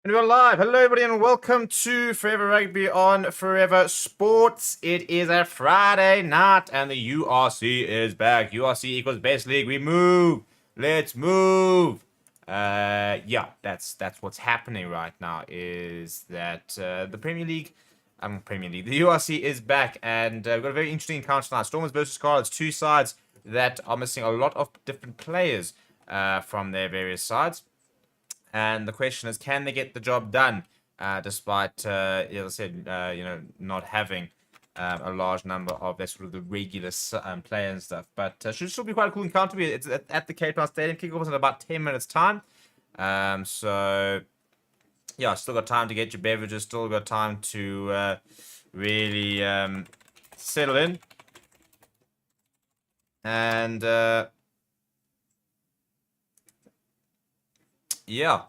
And we're live. Hello, everybody, and welcome to Forever Rugby on Forever Sports. It is a Friday night, and the URC is back. URC equals best league. We move. Let's move. Yeah, that's what's happening right now. Is that the Premier League, the URC is back, and we've got a very interesting encounter tonight. Stormers versus Scarlets, two sides that are missing a lot of different players from their various sides. And the question is, can they get the job done, despite, as I said, not having a large number of their sort of the regular players and stuff. But should still be quite a cool encounter. It's at the Cape Town Stadium. Kickoff is in about 10 minutes time. So yeah, still got time to get your beverages. Still got time to really settle in. And yeah.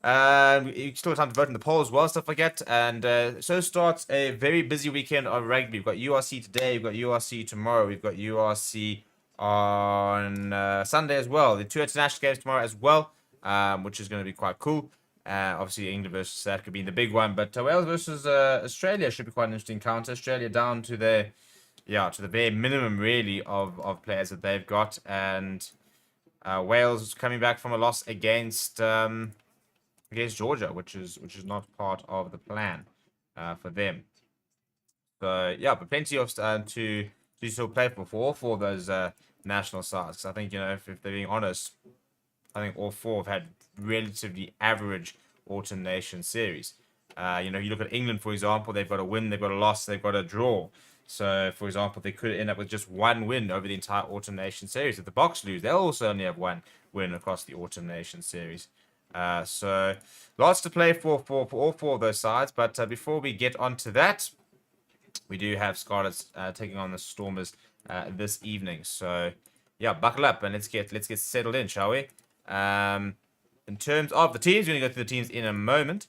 You still have time to vote in the poll as well, stuff like that. And so starts a very busy weekend of rugby. We've got URC today, we've got URC tomorrow, we've got URC on Sunday as well. The two international games tomorrow as well, which is going to be quite cool. Obviously, England versus South could be the big one, but Wales versus Australia should be quite an interesting encounter. Australia down to the bare minimum really of players that they've got, and Wales coming back from a loss against Georgia, which is not part of the plan for them. So yeah, but plenty of to still play for all four of those national sides. I think if they're being honest, I think all four have had relatively average autumn nation series. You look at England, for example, they've got a win, they've got a loss, they've got a draw. So, for example, they could end up with just one win over the entire Autumn Nation series. If the Box lose, they'll also only have one win across the Autumn Nation series. So, lots to play for all four of those sides. But before we get onto that, we do have Scarlets taking on the Stormers this evening. So, yeah, buckle up and let's get settled in, shall we? In terms of the teams, we're going to go through the teams in a moment.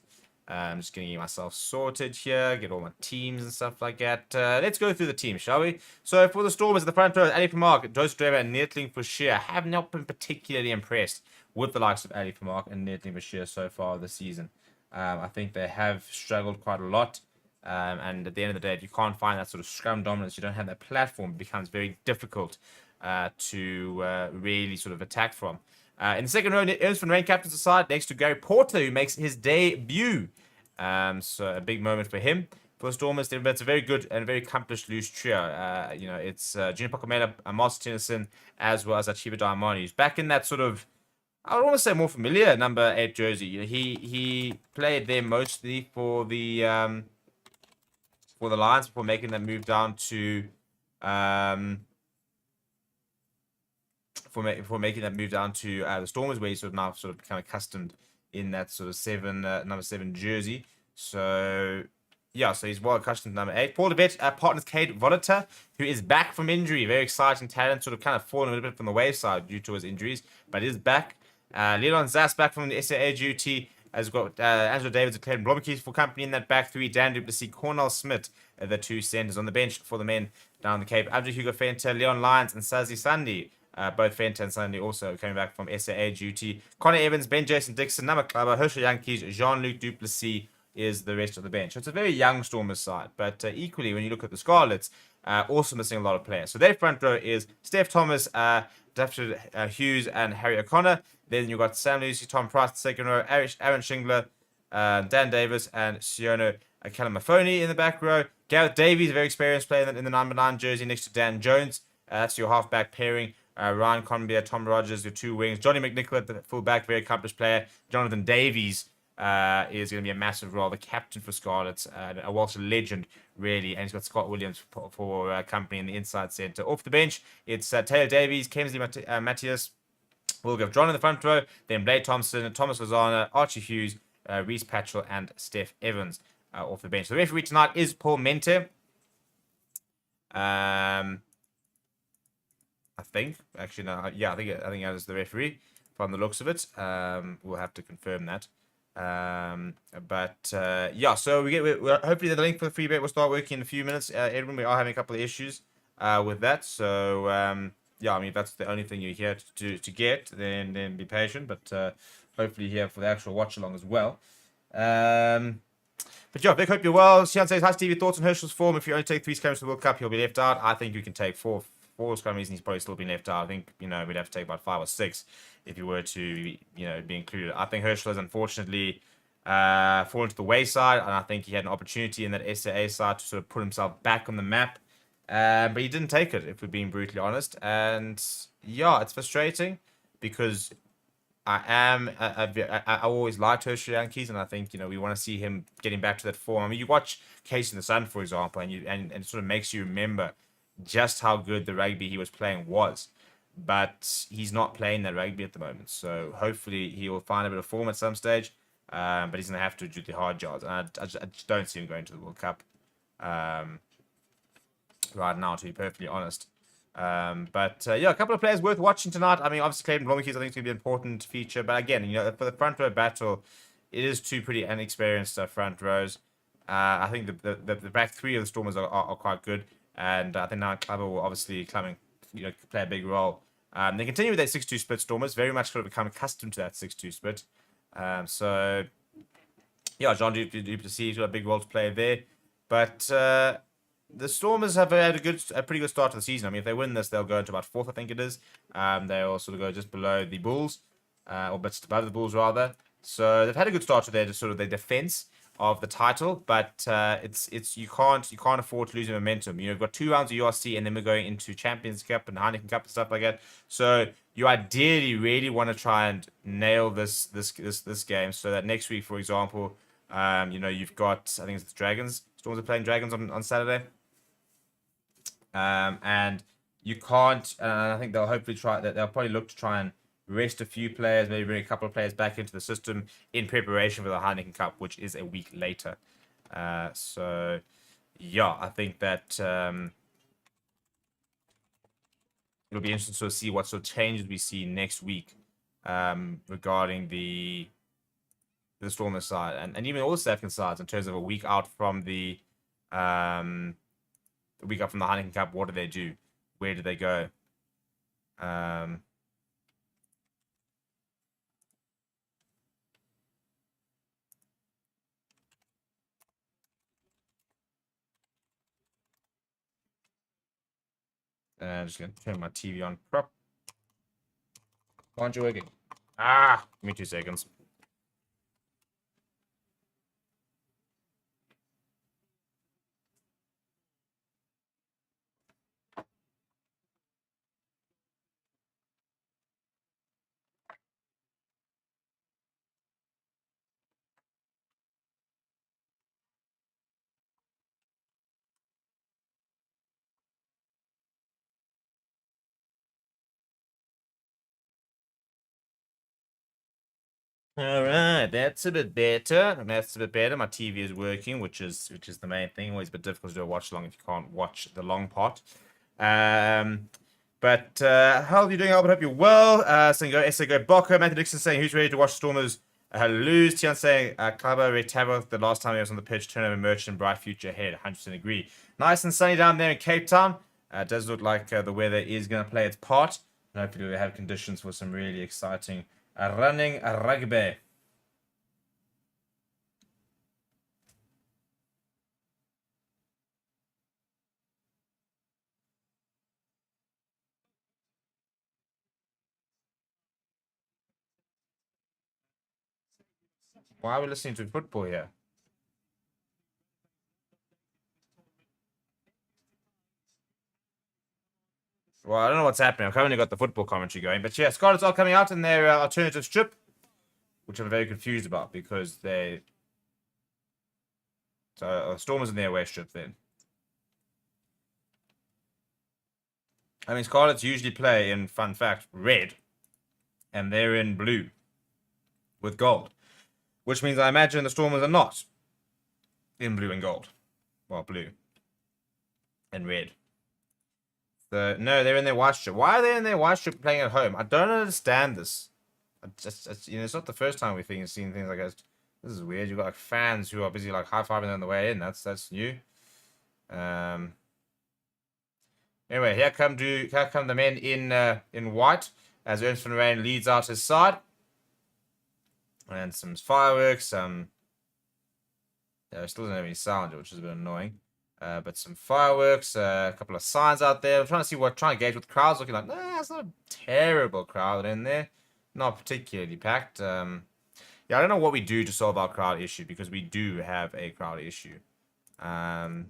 I'm just going to get myself sorted here, get all my teams and stuff like that. Let's go through the team, shall we? So for the Stormers at the front row, Ali Vermaak, Joseph Drever, and Neertling Forshire. I have not been particularly impressed with the likes of Ali Vermaak and Neertling Forshire so far this season. I think they have struggled quite a lot. And at the end of the day, if you can't find that sort of scrum dominance, you don't have that platform, it becomes very difficult to really sort of attack from. In the second row, Ernst van Rijn captains the side next to Gary Porter, who makes his debut. So a big moment for him. For the Stormers, it's a very good and very accomplished loose trio. It's Junior Pokomela, Marcus Tennyson, as well as Achiba Diamani, who's back in that sort of, I don't want to say more familiar number 8 jersey. He played there mostly for the Lions before making that move down to for making that move down to the Stormers, where he's now become accustomed in that sort of number 7 jersey. So yeah, so he's well accustomed to number 8. Paul DeBet partners Cade Volata, who is back from injury. Very exciting talent, kind of fallen a little bit from the wayside due to his injuries, but is back. Leon Zas back from the SAA duty. Has got Angelo Davids and Clayton Blomkeys for company in that back three. Dan Duplessis, Cornell Smith, the two centers on the bench for the men down the Cape. Abdul Hugo Fenter, Leon Lyons, and Sazi Sandi. Both Fenter and Sandi also coming back from SAA duty. Connor Evans, Ben Jason Dixon, Namaklaba, Herschel Yankees, Jean-Luc Duplessis is the rest of the bench. So it's a very young Stormers side, but equally, when you look at the Scarlets, also missing a lot of players. So their front row is Steph Thomas, David Hughes, and Harry O'Connor. Then you've got Sam Lucy, Tom Price, the second row, Aaron Shingler, Dan Davis, and Siono Kalamafoni in the back row. Gareth Davies, a very experienced player in the number 9 jersey next to Dan Jones. That's your halfback pairing. Ryan Conbeer, Tom Rogers, your two wings. Johnny McNichol at the fullback, very accomplished player. Jonathan Davies is going to be a massive role. The captain for Scarlets, a Welsh legend, really. And he's got Scott Williams for company in the inside centre. Off the bench, it's Taylor Davies, Kemsley Matthias. We'll go John in the front row, then Blade Thompson, Thomas Lozana, Archie Hughes, Reese Patchell, and Steph Evans off the bench. The referee tonight is Paul Mente. I think. Actually, no. Yeah, I think that is the referee from the looks of it. We'll have to confirm that. Yeah, so we're hopefully the link for the free bet will start working in a few minutes. Edwin, we are having a couple of issues with that. So yeah, I mean, if that's the only thing you're here to get, then be patient. But hopefully here for the actual watch along as well. But yeah, Vic, hope you're well. Sian says, hi Stevie, thoughts on Herschel's form? If you only take 3 scrums to the World Cup, he'll be left out. I think you can take four scrums and he's probably still been left out. I think, we'd have to take about 5 or 6 if you were to, be included. I think Herschel has unfortunately fallen to the wayside, and I think he had an opportunity in that SAA side to sort of put himself back on the map. But he didn't take it, if we're being brutally honest. And yeah, it's frustrating because I always liked Herschel Yankees, and I think we want to see him getting back to that form. I mean, you watch Case in the Sun, for example, and it sort of makes you remember just how good the rugby he was playing was. But he's not playing that rugby at the moment, so hopefully he will find a bit of form at some stage. But he's gonna have to do the hard yards, and I just don't see him going to the World Cup right now, to be perfectly honest. But yeah, a couple of players worth watching tonight. I mean, obviously Clayton Blomkeys, I think, is going to be an important feature. But again, for the front row battle, it is 2 pretty inexperienced front rows. I think the back 3 of the Stormers are quite good, and I think now Clubber will obviously play a big role. They continue with their 6-2 split. Stormers very much sort of become accustomed to that 6-2 split. So yeah, Jean Duplessis got a big role to play there, but the Stormers have had a pretty good start to the season. I mean, if they win this, they'll go into about 4th, I think it is. They'll sort of go just below the Bulls, or just above the Bulls rather. So they've had a good start to their defense of the title, but you can't afford to lose momentum. You've got 2 rounds of URC, and then we're going into Champions Cup and Heineken Cup and stuff like that. So you ideally really want to try and nail this game, so that next week, for example, you've got, I think it's the Dragons. Storms are playing Dragons on Saturday. And you can't, and I think they'll hopefully try that. They'll probably look to try and rest a few players, maybe bring a couple of players back into the system in preparation for the Heineken Cup, which is a week later. So yeah, I think that it'll be interesting to sort of see what sort of changes we see next week regarding the Stormers side and even all the South African sides in terms of a week out from the Heineken Cup. What do they do? Where do they go? I'm just going to turn my TV on. Prop. Why aren't you working? Give me 2 seconds. All right, that's a bit better. My TV is working, which is the main thing. Always a bit difficult to do a watch along if you can't watch the long part. But how are you doing, Albert? Hope you're well. Saying go SA go Boko. Matthew Dixon saying who's ready to watch Stormers lose. Tian saying Klaba Retavo the last time he was on the pitch. Turnover merchant, bright future ahead. 100% agree. Nice and sunny down there in Cape Town. It does look like the weather is going to play its part. And hopefully we have conditions for some really exciting running rugby. Why are we listening to football here? Well, I don't know what's happening. I've currently got the football commentary going. But yeah, Scarlets are coming out in their alternative strip, which I'm very confused about because they... So Stormers in their away strip then. I mean, Scarlets usually play in, fun fact, red. And they're in blue. With gold. Which means I imagine the Stormers are not in blue and gold. Well, blue. And red. No, they're in their white strip. Why are they in their white strip playing at home? I don't understand this. It's not the first time we've seen things like this. This is weird. You've got like fans who are busy like high-fiving on the way in. That's new. Anyway, here come the men in white as Ernst van Rijn leads out his side. And some fireworks, some Yeah, it still doesn't have any sound, which is a bit annoying. But some fireworks, a couple of signs out there. I'm trying to see trying to gauge what the crowd's looking like. Nah, it's not a terrible crowd in there. Not particularly packed. Yeah, I don't know what we do to solve our crowd issue because we do have a crowd issue. But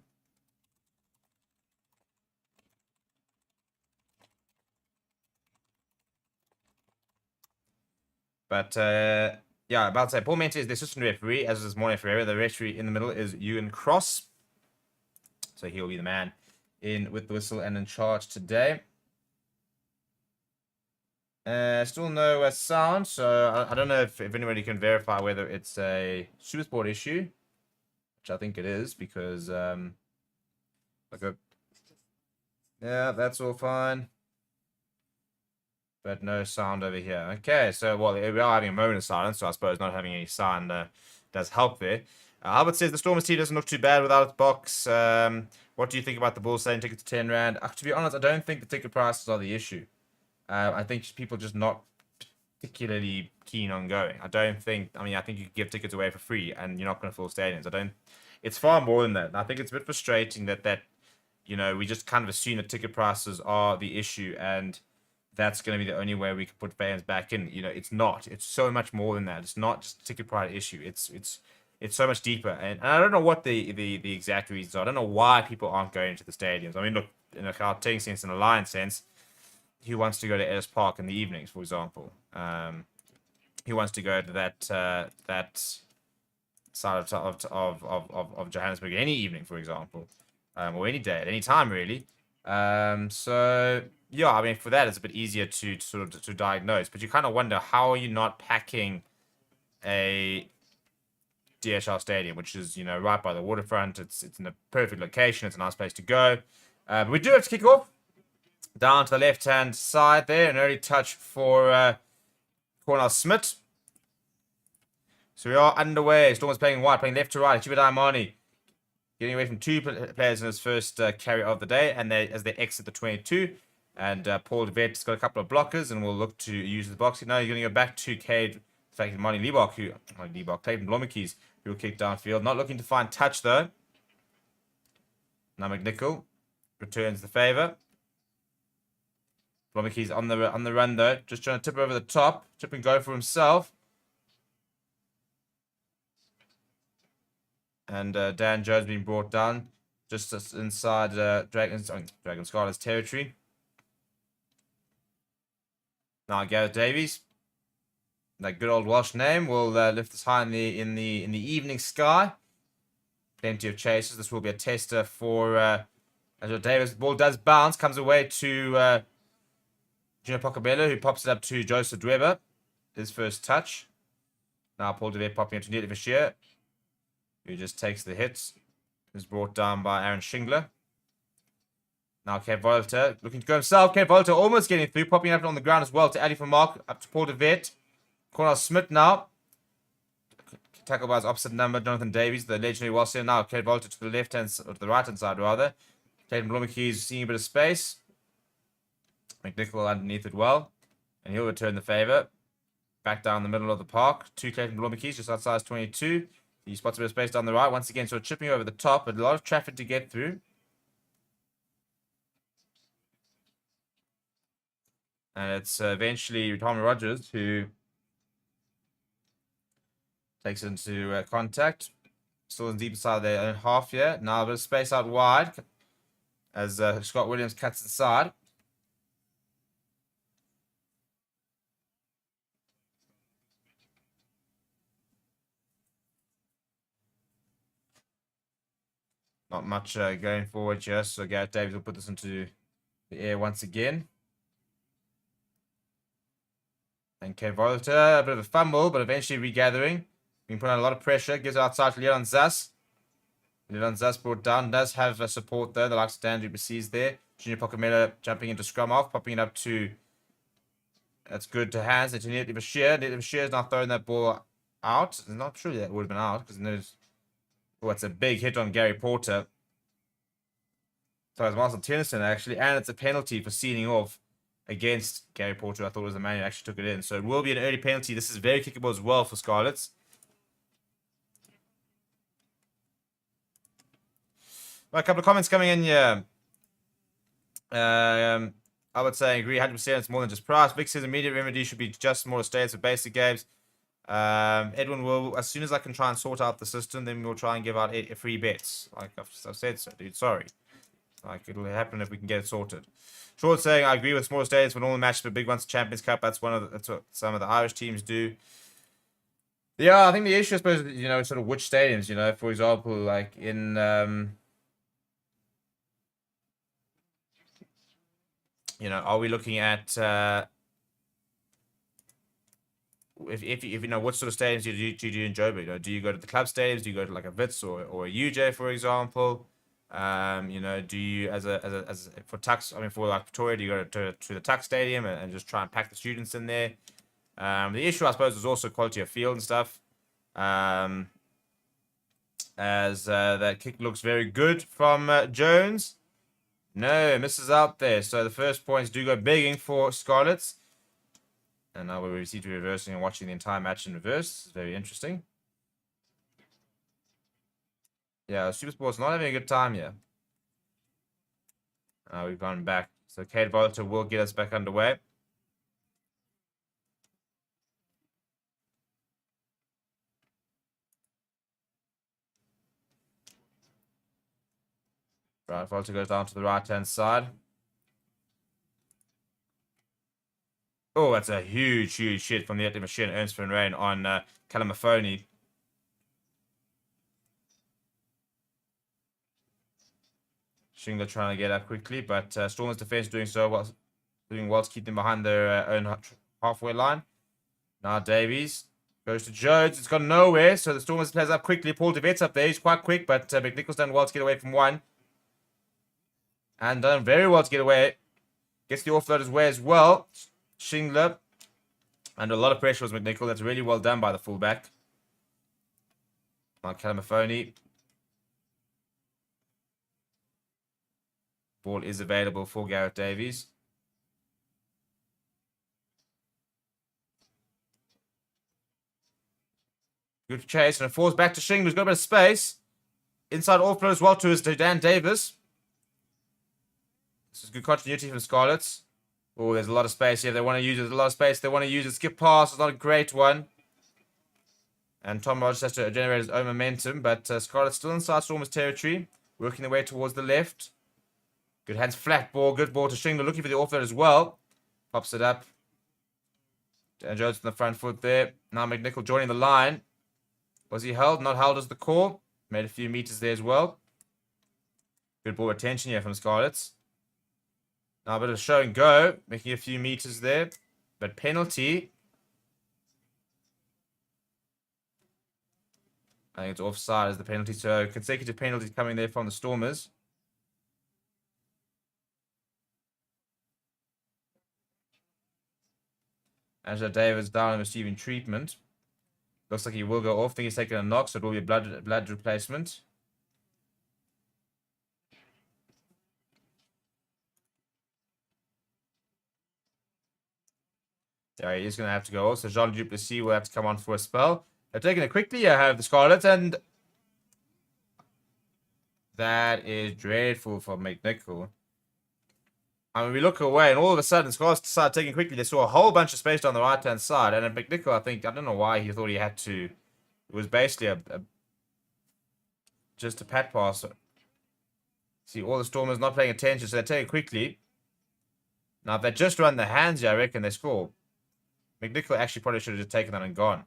yeah, about to say, Paul Mente is the assistant referee, as is Morne Ferreira. The referee in the middle is Ewan Cross. So he'll be the man in with the whistle and in charge today. Still no sound, so I don't know if anybody can verify whether it's a Super Sport issue, which I think it is because yeah, that's all fine. But no sound over here. Okay, so, well, we are having a moment of silence, so I suppose not having any sound does help there. Albert says the Stormers team doesn't look too bad without its box. What do you think about the Bulls selling tickets to 10 Rand? To be honest, I don't think the ticket prices are the issue. I think people are just not particularly keen on going. I think you can give tickets away for free and you're not going to fill stadiums. It's far more than that. I think it's a bit frustrating that we just kind of assume that ticket prices are the issue and that's going to be the only way we can put fans back in. It's not. It's so much more than that. It's not just a ticket price issue. It's so much deeper. And I don't know what the exact reasons are. I don't know why people aren't going to the stadiums. I mean, look, in a Gauteng sense, in a Lion sense, who wants to go to Ellis Park in the evenings, for example? Who wants to go to that side of Johannesburg any evening, for example, or any day, at any time, really? So yeah, I mean, for that, it's a bit easier to sort of to diagnose. But you kind of wonder, how are you not packing a DHL Stadium, which is right by the waterfront? It's in a perfect location. It's a nice place to go. But we do have to kick off down to the left-hand side there. An early touch for Cornell Smith. So we are underway. Storm's playing wide, playing left to right. Chibadai Mani getting away from two players in his first carry of the day, and as they exit the 22. And Paul de Vet's got a couple of blockers, and we'll look to use the box. Now you're going to go back to Cade, in fact, Clayton Blommerkeys, who will kick downfield. Not looking to find touch, though. Now McNichol returns the favour. Blommerkeys on the run, though. Just trying to tip over the top. Tip and go for himself. And Dan Jones being brought down just inside Dragon Scarlets territory. Now Gareth Davies, that good old Welsh name, will lift us high in the evening sky. Plenty of chases. This will be a tester for Angelo Davis. The ball does bounce, comes away to Junior Pocobello, who pops it up to Joseph Dweber. His first touch. Now Paul de Vet popping it to Neil Vishier, who just takes the hits. Is brought down by Aaron Shingler. Now Kev Volta looking to go himself. Kev Volta almost getting through, popping up on the ground as well to Ali van Mark, up to Paul de Vet. Cornel Smith now. Tackled by his opposite number, Jonathan Davies, the legendary Welsh. Now Kev Volta to the left-hand, or to the right-hand side rather. Clayton Blommerkeys seeing a bit of space. McNichol underneath it well. And he'll return the favour. Back down the middle of the park to Clayton Blommerkeys, just outside 22. He spots a bit of space down the right. Once again, sort of chipping over the top, but a lot of traffic to get through. And it's eventually Tommy Rogers who takes into contact. Still in deep side of their own half here. Now a bit of space out wide as Scott Williams cuts inside. Not much going forward here, so Gareth Davies will put this into the air once again. And Kev Volta, a bit of a fumble, but eventually regathering. Being put on a lot of pressure. Gives it outside to Leon Zas. Leon Zas brought down. Does have support though. The likes of Dan Duplessis there. Junior Pocomella jumping into scrum off. Popping it up to... That's good to hands. It's Neil Bashir. Neil Bashir is now throwing that ball out. I'm not sure that would have been out. Because there's... Oh, it's a big hit on Gary Porter. So it's Marcel Tennyson actually. And it's a penalty for sealing off against Gary Porter. I thought it was the man who actually took it in. So it will be an early penalty. This is very kickable as well for Scarlets. Well, a couple of comments coming in here. I would say I agree 100%. It's more than just price. Vic says immediate remedy should be just smaller states for basic games. Edwin will, as soon as I can try and sort out the system, then we'll try and give out free bets. Like I've said so, dude. Sorry. Like, it'll happen if we can get it sorted. Short saying, I agree with smaller stadiums for normal matches, but big ones, Champions Cup, that's what some of the Irish teams do. Yeah, I think the issue, I suppose, sort of which stadiums, for example, like in, are we looking at, if you know, what sort of stadiums do you enjoy? Do you go to the club stadiums? Do you go to like a Wits or a UJ, for example? Do you for Tuck? I mean, for like Victoria, do you go to the Tuck Stadium and just try and pack the students in there? The issue, I suppose, is also quality of field and stuff. As that kick looks very good from Jones. No, misses out there. So the first points do go begging for Scarlets. And now we seem to be reversing and watching the entire match in reverse. It's very interesting. Yeah, Supersport's not having a good time here. We've gone back. So Kate Volta will get us back underway. Right, Volta goes down to the right-hand side. Oh, that's a huge hit from the empty machine. Ernst van Rijn on Calamafoni. Shingler trying to get up quickly, but Stormers defense doing well to keep them behind their own halfway line. Now Davies goes to Jones. It's gone nowhere, so the Stormers plays up quickly. Paul de Vet's up there. He's quite quick, but McNichol's done well to get away from one. And done very well to get away. Gets the offload as well. Shingler. Under a lot of pressure was McNichol. That's really well done by the fullback. Now Calamafoni. Ball is available for Gareth Davies. Good chase, and it falls back to Shingler, who's got a bit of space. Inside offload as well to Dan Davis. This is good continuity from Scarlets. Oh, there's a lot of space here. They want to use it. There's a lot of space. They want to use it. Skip pass. It's not a great one. And Tom Rogers has to generate his own momentum. But Scarlets still inside Stormers territory. Working their way towards the left. Good hands, flat ball. Good ball to Shingler. Looking for the offload as well. Pops it up. Dan Jones on the front foot there. Now McNichol joining the line. Was he held? Not held as the call. Made a few meters there as well. Good ball retention here from Scarlets. Now a bit of show and go. Making a few meters there. But penalty. I think it's offside as the penalty. So consecutive penalties coming there from the Stormers. Angela Davis down and receiving treatment. Looks like he will go off. I think he's taking a knock, so it will be a blood replacement. Yeah, he is going to have to go off. So Jean Duplessis will have to come on for a spell. They're taking it quickly. I have the Scarlets, and that is dreadful for McNichol. I mean, we look away, and all of a sudden, Scarlets decide taking quickly. They saw a whole bunch of space on the right-hand side, and McNichol, I don't know why he thought he had to. It was basically just a pat pass. See, all the Stormers not paying attention, so they take it quickly. Now, if they just run the hands here, I reckon they score. McNichol actually probably should have just taken that and gone.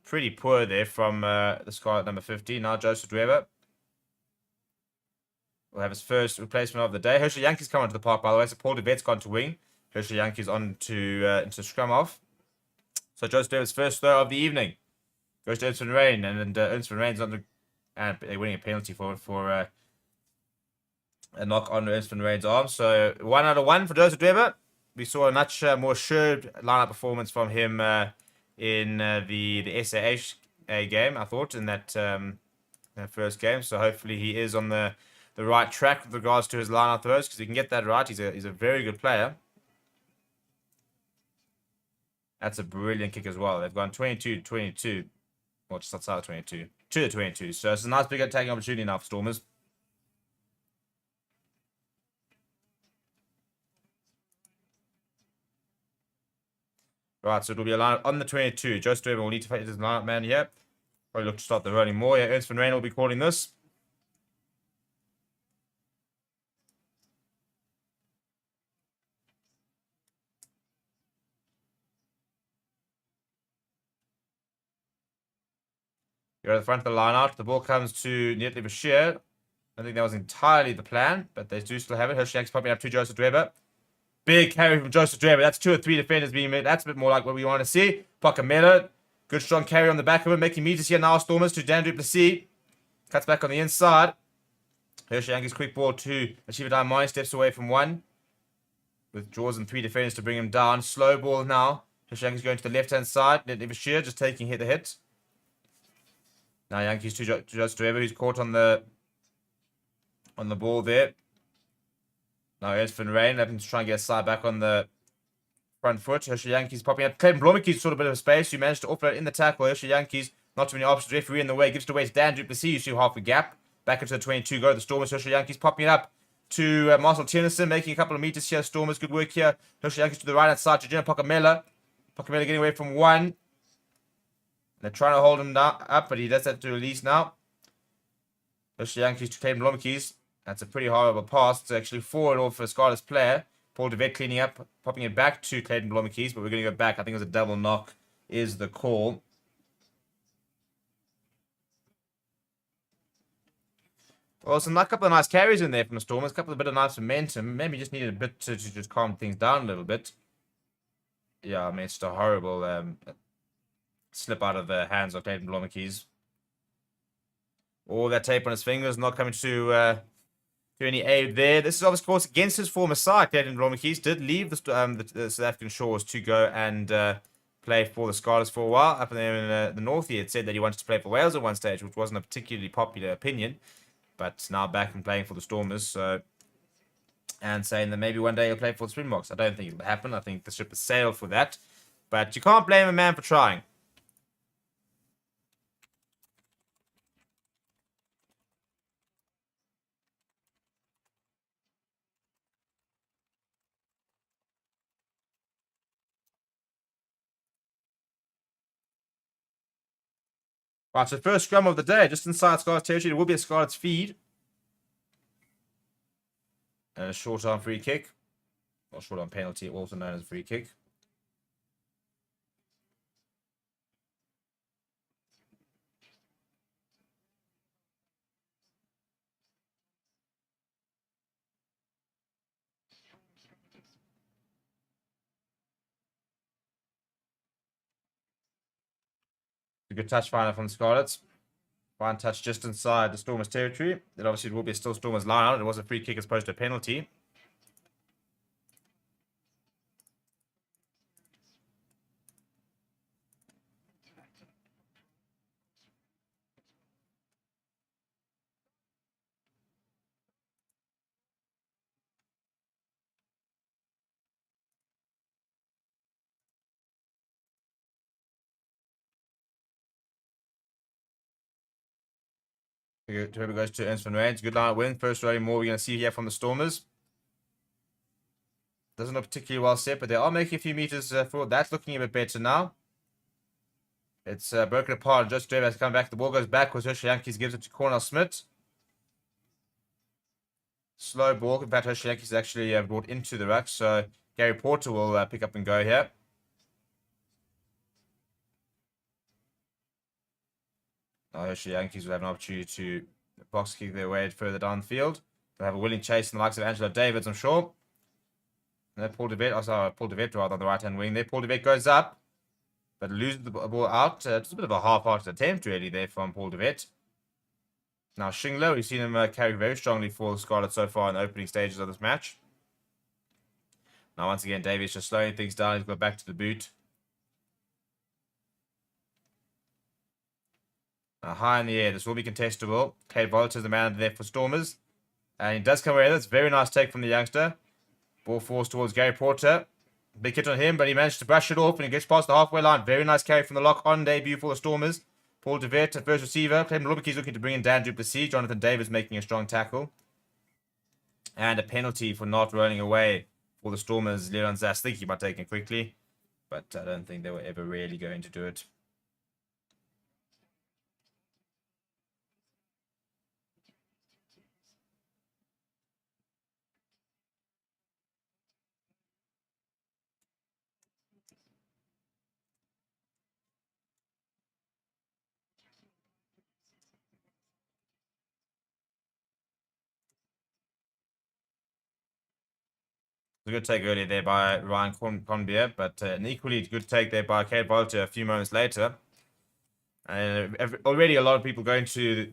Pretty poor there from the Scarlet number 15. Now Joseph Dweber will have his first replacement of the day. Herschel Yankees come onto the park, by the way. So Paul de Vet's gone to wing. Herschel Yankees on to into scrum off. So Joseph Dweber's first throw of the evening goes to Ernst van Rijn, and Ernst van Rijn's on the, and they're winning a penalty for a knock on Ernst van Rijn's arm. So 1 out of 1 for Joseph Dweber. We saw a much more assured lineup performance from him in the SAH game, I thought, in that first game. So hopefully he is on the right track with regards to his lineup throws, because he can get that right. He's a very good player. That's a brilliant kick as well. They've gone 22-22. Well, just outside of 22. to the 22. So it's a nice big attacking opportunity now for Stormers. Right, so it'll be a line on the 22. Joseph Weber will need to face his lineup man here. Probably look to start the rolling more. Yeah, Ernst van Rijn will be calling this. You're at the front of the line out. The ball comes to Neatly Bashir. I think that was entirely the plan, but they do still have it. Hirschjank's popping up to Joseph Weber. Big carry from Joseph Weber. That's 2 or 3 defenders being made. That's a bit more like what we want to see. Pocamelo. Good strong carry on the back of him. Making meters here now. Stormers to Dan Duplessis. Cuts back on the inside. Hirschjank's quick ball to Achieve Diamond. Steps away from one. With draws and 3 defenders to bring him down. Slow ball now. Hirschjank's going to the left-hand side. Neatly Bashir just taking the hit. Now Yankees to Joseph Weber, who's caught on the ball there. Now Ernst van Rijn having to try and get a side back on the front foot. Yankees popping up. Clayton Blommetjies sort of a bit of space. You managed to offload in the tackle. Yankees not too many options. Referee in the way. Gives it away to Dan Duplessis. You see half a gap. Back into the 22. Go to the Stormers. Yankees popping it up to Marcel Tiernissen. Making a couple of meters here. Stormers. Good work here. Yankees to the right hand side to Jenna Pocamelo. Pocamelo getting away from one. They're trying to hold him down, up, but he does have to release now. Yankees to Clayton Blommetjies. That's a pretty horrible pass. It's actually forward off for a Scarlets player. Paul de Vet cleaning up, popping it back to Clayton Blommetjies, but we're going to go back. I think it was a double knock is the call. Well, a couple of nice carries in there from the Stormers. A couple of bit of nice momentum. Maybe just needed a bit to just calm things down a little bit. Yeah, I mean, it's just a horrible slip out of the hands of Clayton Blommetjies. All that tape on his fingers, not coming to any aid there. This is, of course, against his former side. Clayton Blommetjies did leave the South African shores to go and play for the Scarlets for a while. Up there in the north, he had said that he wanted to play for Wales at one stage, which wasn't a particularly popular opinion. But now back and playing for the Stormers. And saying that maybe one day he'll play for the Springboks. I don't think it'll happen. I think the ship has sailed for that. But you can't blame a man for trying. Right, so first scrum of the day, just inside Scarlets territory. There will be a Scarlets feed. And a short arm free kick. Or short arm penalty, also known as a free kick. A good touch final from the Scarlets. Fine touch just inside the Stormers territory. Then obviously it will be still Stormers line out. It was a free kick as opposed to a penalty. Whoever goes to Ernst van Rijn. Good line win. First rolling more we're going to see here from the Stormers. Doesn't look particularly well set, but they are making a few meters forward. That's looking a bit better now. It's broken apart. Just has come back. The ball goes backwards. Yankees gives it to Cornel Smith. Slow ball. In fact, Yankees actually brought into the ruck. So Gary Porter will pick up and go here. Now Yankees will have an opportunity to box kick their way further down the field. They'll have a willing chase in the likes of Angelo Davids, I'm sure. And Paul de Vet, Paul de Vet rather on the right-hand wing there. Paul de Vet goes up, but loses the ball out. It's a bit of a half-hearted attempt, really, there from Paul de Vet. Now, Shingler, we've seen him carry very strongly for the Scarlets so far in the opening stages of this match. Now, once again, Davies just slowing things down. He's got back to the boot. High in the air. This will be contestable. Cade Volta is the man there for Stormers. And he does come away with it. It's a very nice take from the youngster. Ball forced towards Gary Porter. Big hit on him, but he managed to brush it off and he gets past the halfway line. Very nice carry from the lock on debut for the Stormers. Paul DeVette at first receiver. Clem Lubbock looking to bring in Dan Duplessis. Jonathan Davis making a strong tackle. And a penalty for not rolling away for the Stormers. Leon Zas thinking about taking it quickly. But I don't think they were ever really going to do it. A good take earlier there by Ryan Conbier, but an equally good take there by Kate Bolter a few moments later. And already a lot of people going to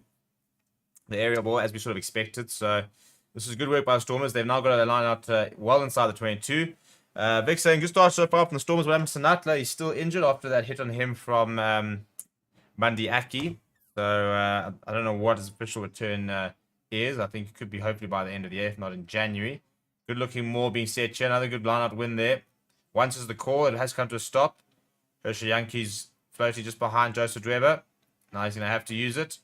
the aerial ball as we sort of expected. So this is good work by the Stormers. They've now got a line out well inside the 22. Vic saying, good start so far from the Stormers. What happened to Natla? He's still injured after that hit on him from Mandi Aki. So I don't know what his official return is. I think it could be hopefully by the end of the year, if not in January. Good looking more being set here. Another good line-out win there. Once is the call. It has come to a stop. Hershey Yankees floating just behind Joseph Dweber. Now he's going to have to use it.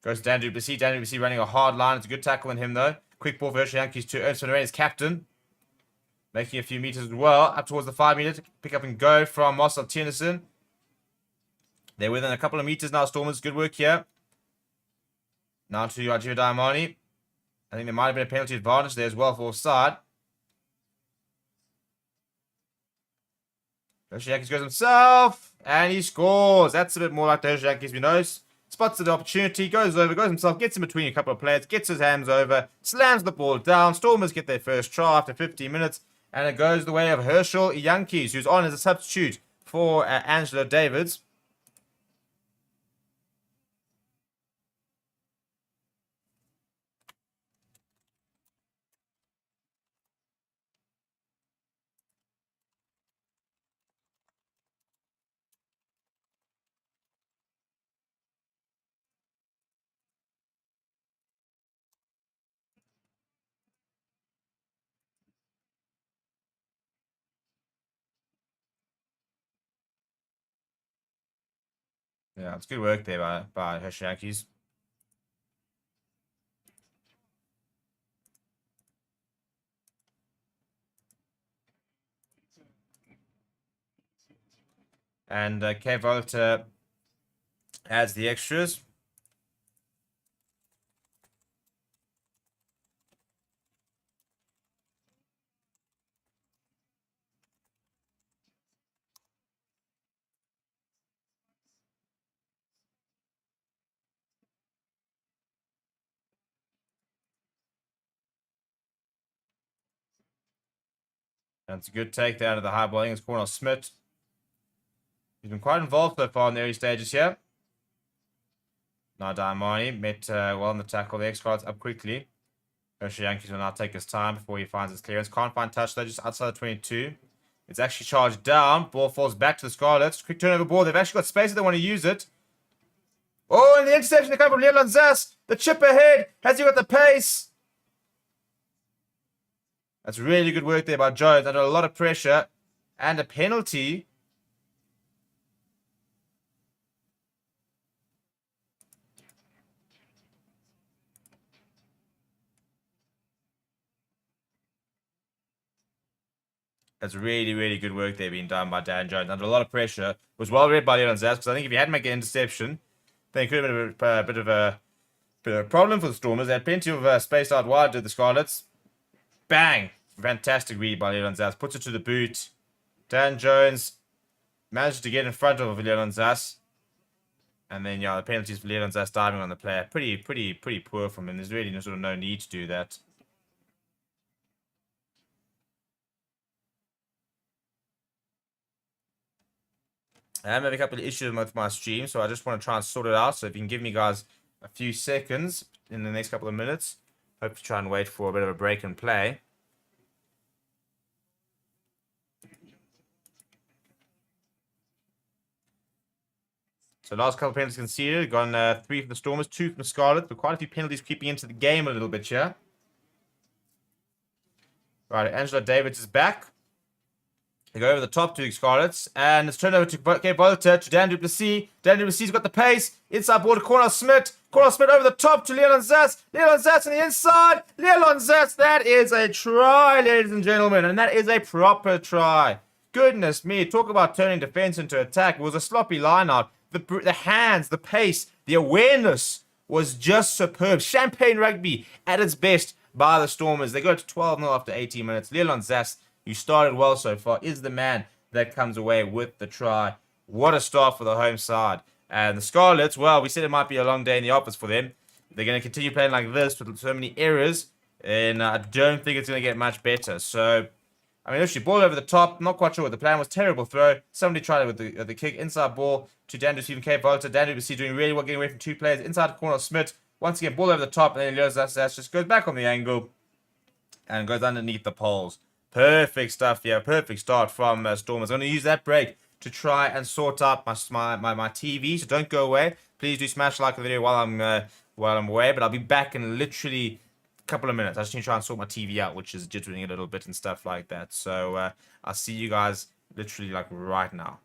Goes to Dan Duplessis. Dan Duplessis running a hard line. It's a good tackle on him, though. Quick ball for Hershey Yankees to Ernst van Rijn, captain. Making a few meters as well. Up towards the 5 meter. Pick up and go from Marcel Tiernissen. They're within a couple of meters now, Stormers. Good work here. Now to Ajira Diamani. I think there might have been a penalty advantage there as well for offside. Hershey Yankees goes himself. And he scores. That's a bit more like the Hershey Yankees we know. Spots the opportunity. Goes over. Goes himself. Gets in between a couple of players. Gets his hands over. Slams the ball down. Stormers get their first try after 15 minutes. And it goes the way of Herschel Yankees, who's on as a substitute for Angelo Davids. Yeah, it's good work there by Hershey Yankees. And K Volta adds the extras. That's a good take there out of the high ball. I think it's Cornel Smith. He's been quite involved so far in the early stages here. Now Diamani met well in the tackle there. Scarlets up quickly. Hershey Yankees will now take his time before he finds his clearance. Can't find touch though, just outside the 22. It's actually charged down. Ball falls back to the Scarlets. Quick turnover ball. They've actually got space if they want to use it. Oh, and the interception to come from Leon Zas. The chip ahead. Has he got the pace? That's really good work there by Jones. Under a lot of pressure. And a penalty. That's really, really good work there being done by Dan Jones. Under a lot of pressure. It was well read by Leon Zas, because I think if he hadn't made an interception, then it could have been a bit of a problem for the Stormers. They had plenty of space out wide to the Scarlets. Bang! Fantastic read by Leon Zas. Puts it to the boot. Dan Jones manages to get in front of Leon Zas. And then, yeah, the penalties for Leon Zas diving on the player. Pretty poor from him. There's really no need to do that. I'm having a couple of issues with my stream, so I just want to try and sort it out. So if you can give me guys a few seconds in the next couple of minutes, hope to try and wait for a bit of a break and play. So last couple of penalties conceded. Gone 3 from the Stormers, 2 from the Scarlets, but quite a few penalties creeping into the game a little bit here. Right, Angelo Davids is back. They go over the top to Scarlets, and it's turned over to Cape Volta, to Dan du Plessis. Dan du Plessis got the pace. Inside ball to Cornel Smith. Cornel Smith over the top to Leon Zatz. Leon Zatz on the inside. Leon Zatz, that is a try, ladies and gentlemen, and that is a proper try. Goodness me, talk about turning defense into attack. It was a sloppy line-out. The hands, the pace, the awareness was just superb. Champagne rugby at its best by the Stormers. They go to 12-0 after 18 minutes. Leon Zatz, you started well so far, is the man that comes away with the try. What a start for the home side. And the Scarlets, well, we said it might be a long day in the office for them. They're going to continue playing like this with so many errors, and I don't think it's going to get much better. So, I mean, literally, ball over the top. Not quite sure what the plan was. Terrible throw. Somebody tried it with the kick. Inside ball to Dan du Plessis, Cape Volta. Dan du Plessis doing really well, getting away from two players. Inside to Cornel Smith. Once again, ball over the top, and then Leon Zatz just goes back on the angle and goes underneath the poles. Perfect stuff here. Perfect start from Stormers. I'm going to use that break to try and sort out my TV. So don't go away. Please do smash like the video while I'm away. But I'll be back in literally a couple of minutes. I just need to try and sort my TV out, which is jittering a little bit and stuff like that. So I'll see you guys literally like right now.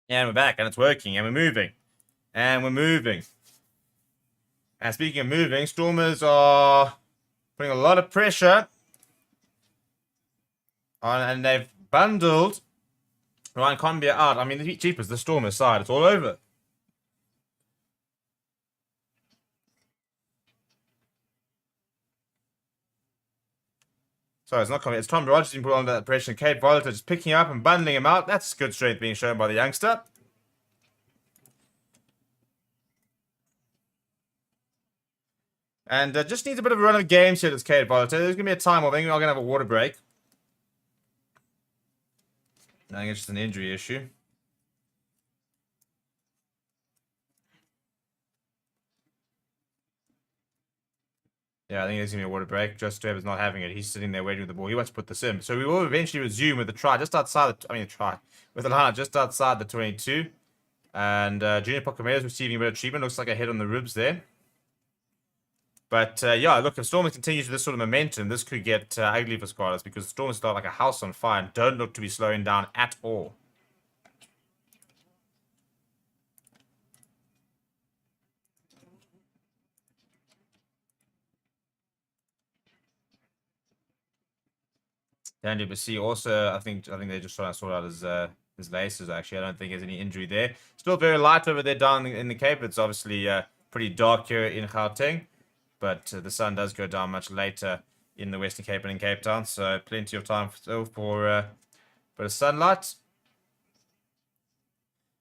And we're back, and it's working, and we're moving. And we're moving. And speaking of moving, Stormers are putting a lot of pressure on, and they've bundled Ryan Conbia out. I mean, the cheapest, the Stormers side. It's all over. Sorry, it's not Conbia. It's Tom Rogers being put under that pressure. Cape Volta just picking up and bundling him out. That's good strength being shown by the youngster. And just needs a bit of a run of games here, this Cape Volta. There's going to be a time where I'm going to have a water break. I think it's just an injury issue. Yeah, I think there's going to be a water break. Just Trevor's not having it. He's sitting there waiting with the ball. He wants to put this in. So we will eventually resume with the try just outside with the line just outside the 22. And Junior Pocomeda's receiving a bit of treatment. Looks like a hit on the ribs there. But yeah, look, if Stormers continues with this sort of momentum, this could get ugly for Scarlets because Stormers start like a house on fire and don't look to be slowing down at all. Dan du Plessis also, I think they're just trying to sort out his laces. Actually, I don't think there's any injury there. Still very light over there down in the Cape. It's obviously pretty dark here in Gauteng, but the sun does go down much later in the Western Cape and in Cape Town, so plenty of time still for a bit of sunlight.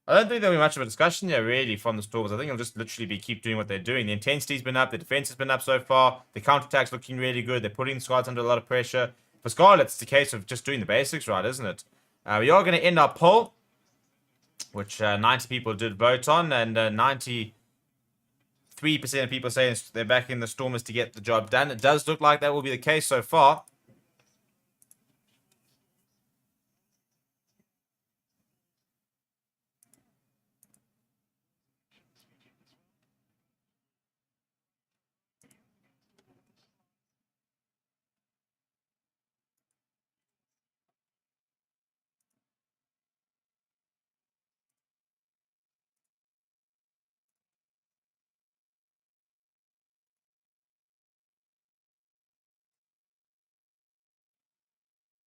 I don't think there'll be much of a discussion here, really, from the Stormers. I think they'll just literally keep doing what they're doing. The intensity's been up. The defense has been up so far. The counterattack's looking really good. They're putting the Scarlets under a lot of pressure. For Scarlets, it's a case of just doing the basics right, isn't it? We are going to end our poll, which 90 people did vote on, and 90 93% of people saying they're backing the Stormers to get the job done. It does look like that will be the case so far.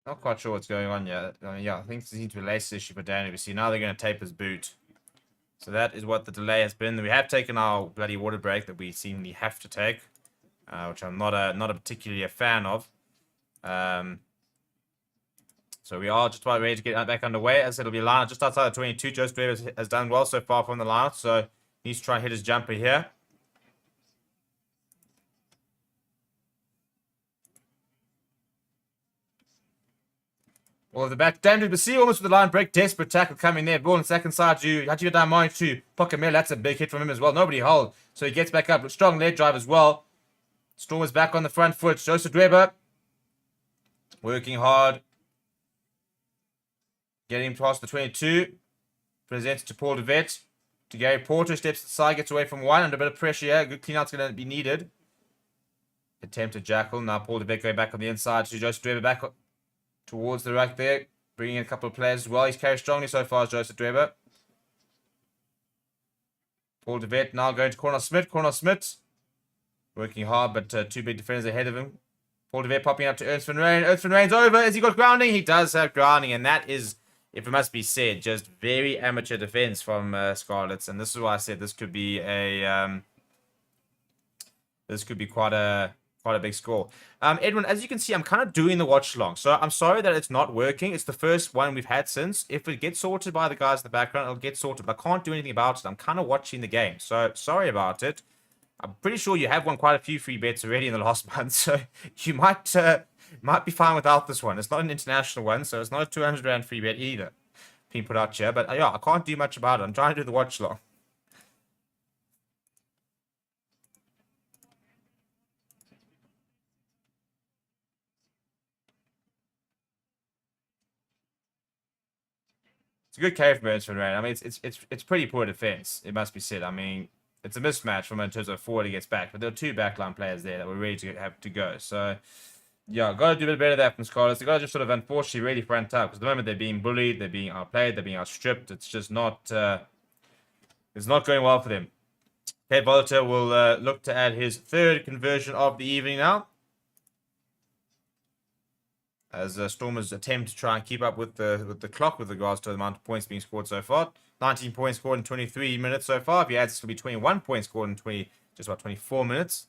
Not quite sure what's going on yet. Yeah, I think this seems to be a lace issue for Danny. We see now they're going to tape his boot. So that is what the delay has been. We have taken our bloody water break that we seemingly have to take, which I'm not a particularly a fan of. So we are just about ready to get back underway. As it'll be line out just outside the 22. Joseph Davis has done well so far from the line, so he needs to try and hit his jumper here. Well, the back, Dandy Bassi almost with the line break. Desperate tackle coming there. Ball on the second side to Hachiya Daimai to Pokamela. That's a big hit from him as well. Nobody hold. So he gets back up. Strong leg drive as well. Stormers back on the front foot. Joseph Dweber working hard. Getting him past the 22. Presents to Paul DeVet. To Gary Porter. Steps to the side. Gets away from one. Under a bit of pressure here. Good clean out's going to be needed. Attempted Jackal. Now Paul DeVet going back on the inside to Joseph Dweber back towards the rack there. Bringing in a couple of players as well. He's carried strongly so far as Joseph Dweber. Paul DeVet now going to Cornel Smith. Cornel Smith working hard, but two big defenders ahead of him. Paul DeVet popping up to Ernst van Rijn. Ernst van Rijn's over. Has he got grounding? He does have grounding, and that is, if it must be said, just very amateur defense from Scarlets. And this is why I said this could be a quite a big score. Edwin, as you can see, I'm kind of doing the watch along. So I'm sorry that it's not working. It's the first one we've had since. If it gets sorted by the guys in the background, it'll get sorted. But I can't do anything about it. I'm kind of watching the game. So sorry about it. I'm pretty sure you have won quite a few free bets already in the last month. So you might be fine without this one. It's not an international one. So it's not a 200 Rand free bet either being put out here. But yeah, I can't do much about it. I'm trying to do the watch along. It's a good carry from Ernst van Rijn. I mean, it's pretty poor defense. It must be said. I mean, it's a mismatch from in terms of forward he gets back, but there are two backline players there that were ready to have to go. So, yeah, got to do a bit better there from Scarlets. They got to just sort of unfortunately really front up because at the moment they're being bullied, they're being outplayed, they're being outstripped. It's just not, it's not going well for them. Kate Volta will look to add his third conversion of the evening now, as Stormers attempt to try and keep up with the clock with regards to the amount of points being scored so far. 19 points scored in 23 minutes so far. If he adds, this will be 21 points scored in just about 24 minutes.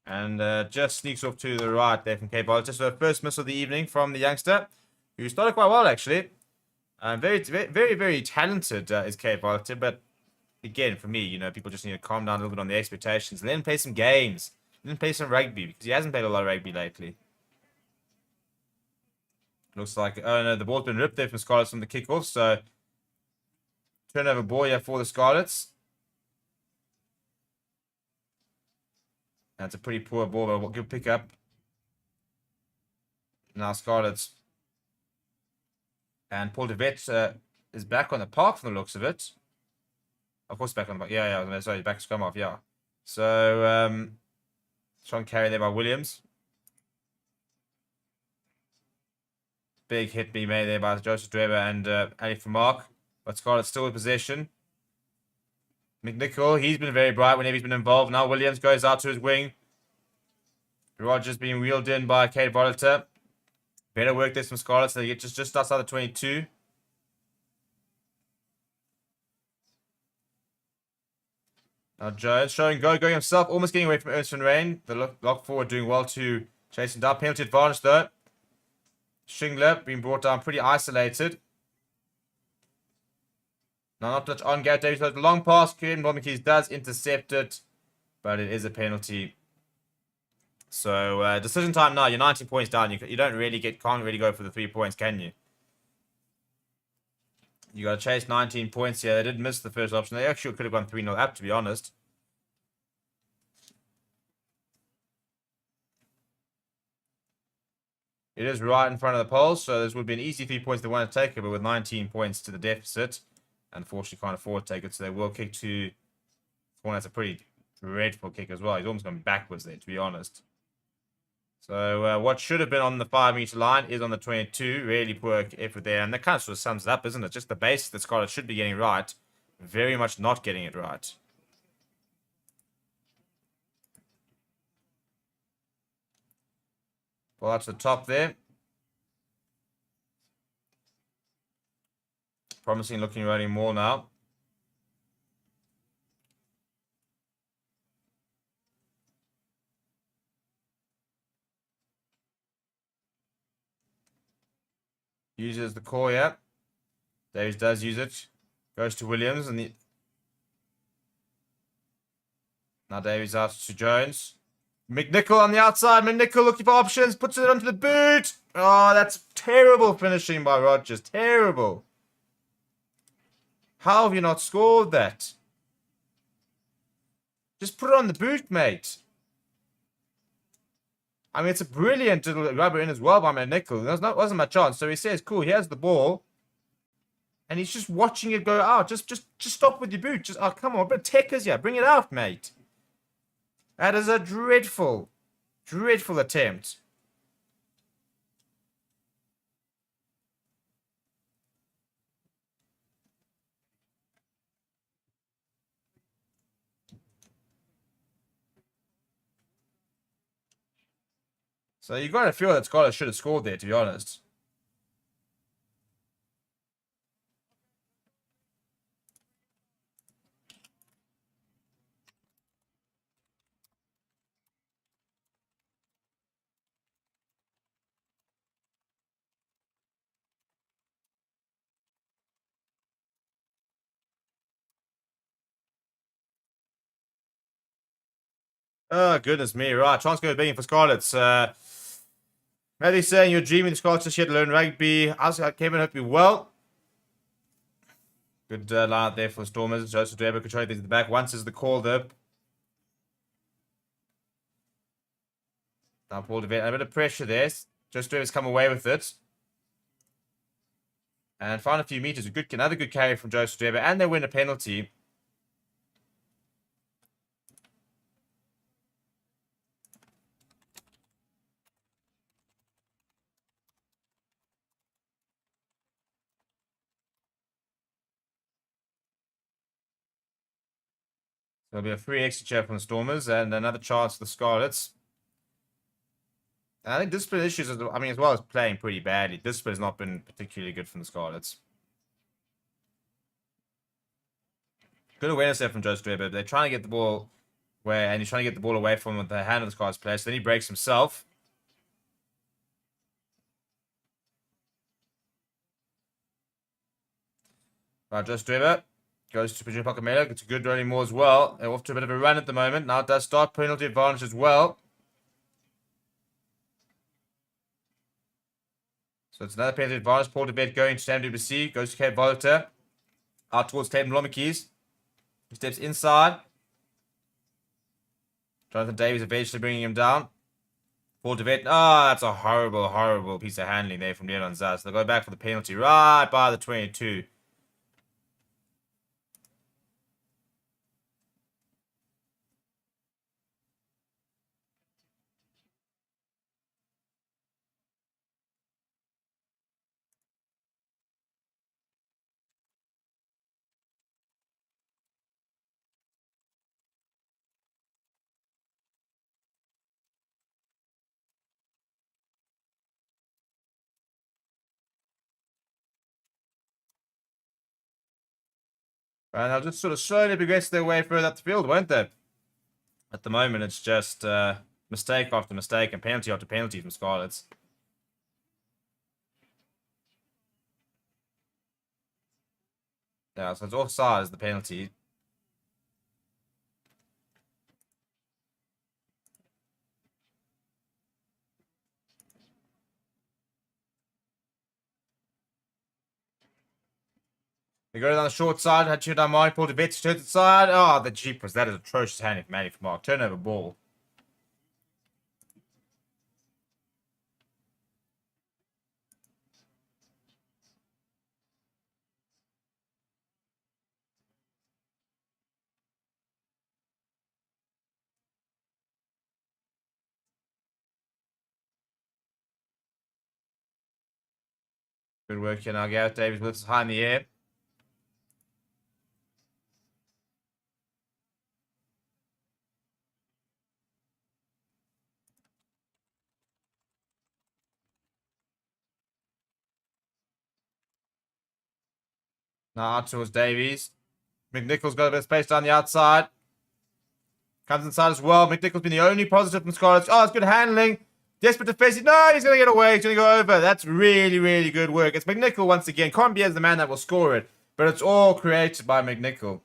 And just sneaks off to the right there from Cape Volta. So first miss of the evening from the youngster, who started quite well actually. Very talented is Cape Volta, but again, for me, people just need to calm down a little bit on the expectations. Let him play some games. Let him play some rugby, because he hasn't played a lot of rugby lately. Looks like, oh no, the ball's been ripped there from Scarlets from the kickoff, so turnover ball here for the Scarlets. That's a pretty poor ball, but good pick up. Now Scarlets. And Paul DeVet is back on the park from the looks of it. Of course, back on the back. Yeah. Sorry, back to scrum off. Yeah. So, strong carry there by Williams. Big hit being made there by Joseph Dweber and Ali Mark. But Scarlett's still in possession. McNichol, he's been very bright whenever he's been involved. Now Williams goes out to his wing. Rogers being wheeled in by Kate Volta. Better work this from Scarlett, so they get just outside the 22. Now Jones showing going himself, almost getting away from Ernst van Rijn. The lock forward doing well to chase him down. Penalty advantage though. Shingler being brought down pretty isolated. Now not much on Gareth Davies. The long pass, Kieran Bombekeys does intercept it, but it is a penalty. So decision time now. You're 19 points down. You don't really can't really go for the 3 points, can you? You got to chase 19 points here. They did miss the first option. They actually could have gone 3-0 up, to be honest. It is right in front of the poles, so this would be an easy 3 points they want to take it, but with 19 points to the deficit, unfortunately can't afford to take it, so they will kick to one. That's a pretty dreadful kick as well. He's almost gone backwards there, to be honest. So what should have been on the 5-meter line is on the 22. Really poor effort there, and that kind of sort of sums it up, isn't it? Just the basics that Scarlets should be getting right, very much not getting it right. Well, that's the top there. Promising looking running more now. Uses the core, yeah. Davies does use it. Goes to Williams, and now Davies out to Jones. McNichol on the outside. McNichol looking for options. Puts it onto the boot. Oh, that's terrible finishing by Rogers. Terrible. How have you not scored that? Just put it on the boot, mate. I mean, it's a brilliant little rubber in as well by McNichol. There wasn't much chance. So he says, cool, here's the ball. And he's just watching it go out. Just stop with your boot. Just, oh, come on. A bit of techers here. Bring it out, mate. That is a dreadful, dreadful attempt. So you got to feel that Scarlets should have scored there, to be honest. Oh, goodness me. Right, chance going begging for Scarlets. Matthew saying you're dreaming the Scarlets just yet to learn rugby. Ask Kevin, hope you're well. Good line out there for the Stormers. Joseph Dweber controlling things at the back. Once is the call there. Now Paul DeVette. A bit of pressure there. Joseph Dweber's come away with it. And find a few meters. Another good carry from Joseph Dweber. And they win a penalty. There'll be a free extra chair from the Stormers and another chance for the Scarlets. And I think discipline issues, as well as playing pretty badly, discipline has not been particularly good from the Scarlets. Good awareness there from Joseph Dweber. They're trying to get the ball and he's trying to get the ball away from the hand of the Scarlets player. So then he breaks himself. Right, Joseph Dweber goes to Pedro Pacamelo. Gets a good running more as well. They're off to a bit of a run at the moment. Now it does start penalty advantage as well. So it's another penalty advantage. Paul DeVette going to Sam Duplessis. Goes to Cape Volta. Out towards Tatum Lomikis. He steps inside. Jonathan Davies eventually bringing him down. Paul DeVette. Oh, that's a horrible, horrible piece of handling there from Leon Zaz. They'll go back for the penalty right by the 22. And they'll just sort of slowly progress their way further up the field, won't they? At the moment, it's just mistake after mistake and penalty after penalty from Scarlets. Yeah, so it's offside as the penalty. They go down the short side. Hachiwa Damani, Paul DeVette turns it side. Oh, the jeepers. That is atrocious handling from Manny from Mark. Turnover ball. Good work here now. Gareth Davies lifts high in the air. Now out towards Davies. McNichol's got a bit of space down the outside. Comes inside as well. McNichol's been the only positive from Scarlets. Oh, it's good handling. Desperate to face it. No, he's going to get away. He's going to go over. That's really, really good work. It's McNichol once again. Can't be as the man that will score it. But it's all created by McNichol.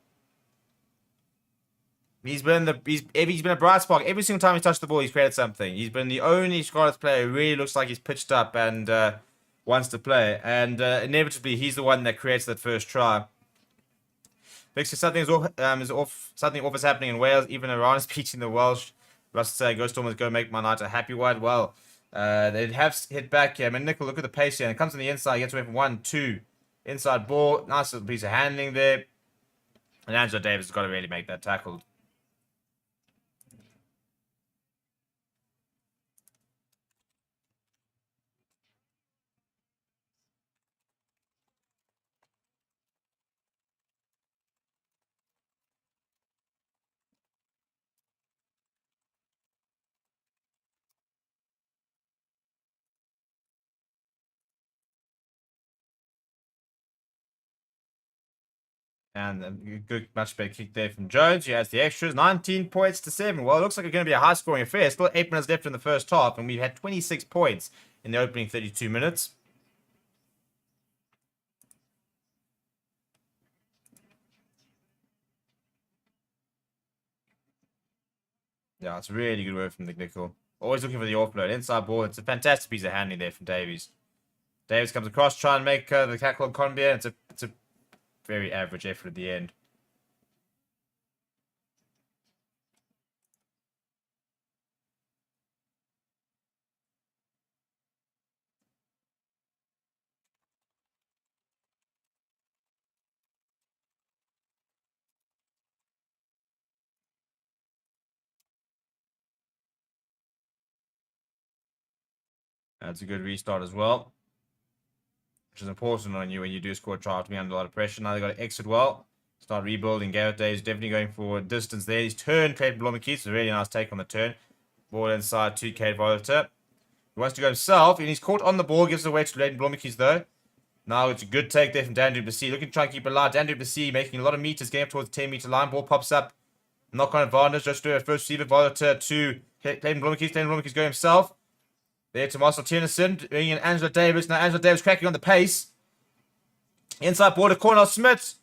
He's been a bright spark. Every single time he's touched the ball, he's created something. He's been the only Scarlets player who really looks like he's pitched up and wants to play. And inevitably, he's the one that creates that first try. Because something off is happening in Wales. Even Iran is beating the Welsh. Russ say, "Go Stormers, go make my night a happy one." Well, they have hit back here. McNichol, look at the pace here. And it comes on the inside, gets away from 1-2. Inside ball, nice little piece of handling there. And Angelo Davis has got to really make that tackle. And a good, much better kick there from Jones. He has the extras. 19 points to 7. Well, it looks like it's going to be a high-scoring affair. Still 8 minutes left in the first half, and we've had 26 points in the opening 32 minutes. Yeah, it's really good work from McNichol. Always looking for the offload. Inside ball. It's a fantastic piece of handling there from Davies. Davies comes across, try and make the tackle on Conbier. It's a very average effort at the end. That's a good restart as well, which is important on you when you do score a try to be under a lot of pressure. Now they've got to exit well. Start rebuilding. Gareth Davies definitely going for distance there. He's turned Clayton Blommenkeith. A really nice take on the turn. Ball inside to Cade Voliter. He wants to go himself, and he's caught on the ball. Gives it away to Clayton Blommenkeith though. Now it's a good take there from Dan du Plessis. Looking to try and keep it alive. Dan du Plessis making a lot of meters, getting up towards the 10-meter line. Ball pops up. Knock on advantage. Just do a first receiver. Voliter to Clayton Blommenkeith. Clayton Blommenkeith going himself. There to Marcel Tiernason, bringing in Angelo Davis. Now Angelo Davis cracking on the pace. Inside ball to Cornell Smith.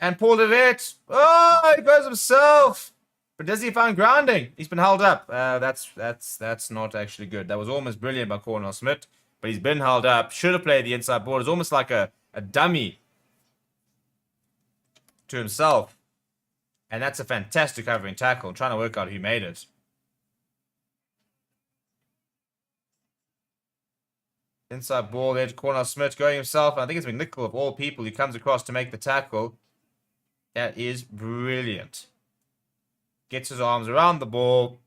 And Paul DeVette. Oh, he goes himself. But does he find grounding? He's been held up. That's not actually good. That was almost brilliant by Cornell Smith. But he's been held up. Should have played the inside ball. It's almost like a dummy to himself. And that's a fantastic covering tackle. I'm trying to work out who made it. Inside ball there to Cornell Smith going himself. I think it's McNichol of all people who comes across to make the tackle. That is brilliant. Gets his arms around the ball.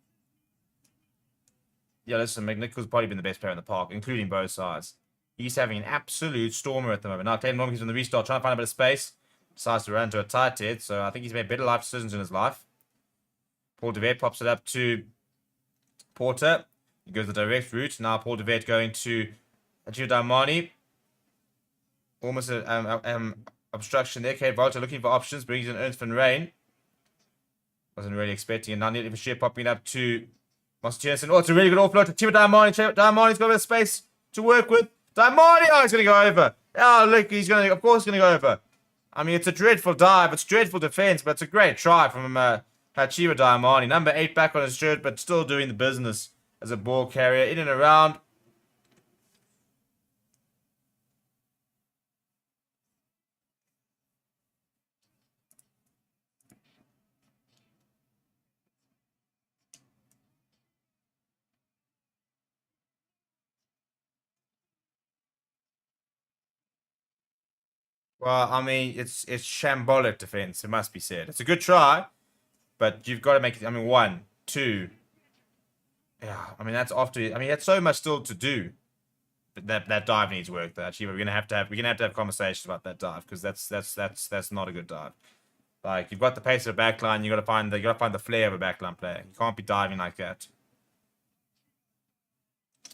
Yeah, listen, McNichol's probably been the best player in the park, including both sides. He's having an absolute stormer at the moment. Now, Clayton Blommenkeith on the restart, trying to find a bit of space. Decides to run to a tight head, so I think he's made better life decisions in his life. Paul DeVette pops it up to Porter. He goes the direct route. Now Paul DeVette going to Hachiwa Damani. Almost an obstruction there. Cade Volter looking for options. Brings in Ernst van Rijn. Wasn't really expecting it. Now Neil Shea popping up to Marcel Tiernason. Oh, it's a really good offload to Hachiwa Damani. Damani's got a bit of space to work with. Damani! Oh, he's going to go over. Oh, look, of course he's going to go over. I mean, it's a dreadful dive. It's dreadful defense, but it's a great try from Hachiwa Damani. Number 8 back on his shirt, but still doing the business as a ball carrier. In and around. Well, I mean, it's shambolic defense. It must be said. It's a good try, but you've got to make it. I mean, one, two. Yeah, I mean that's after. I mean, that's so much still to do. But that dive needs work. Though, actually, we're gonna have to have conversations about that dive because that's not a good dive. Like you've got the pace of a backline, you gotta find the flair of a backline player. You can't be diving like that.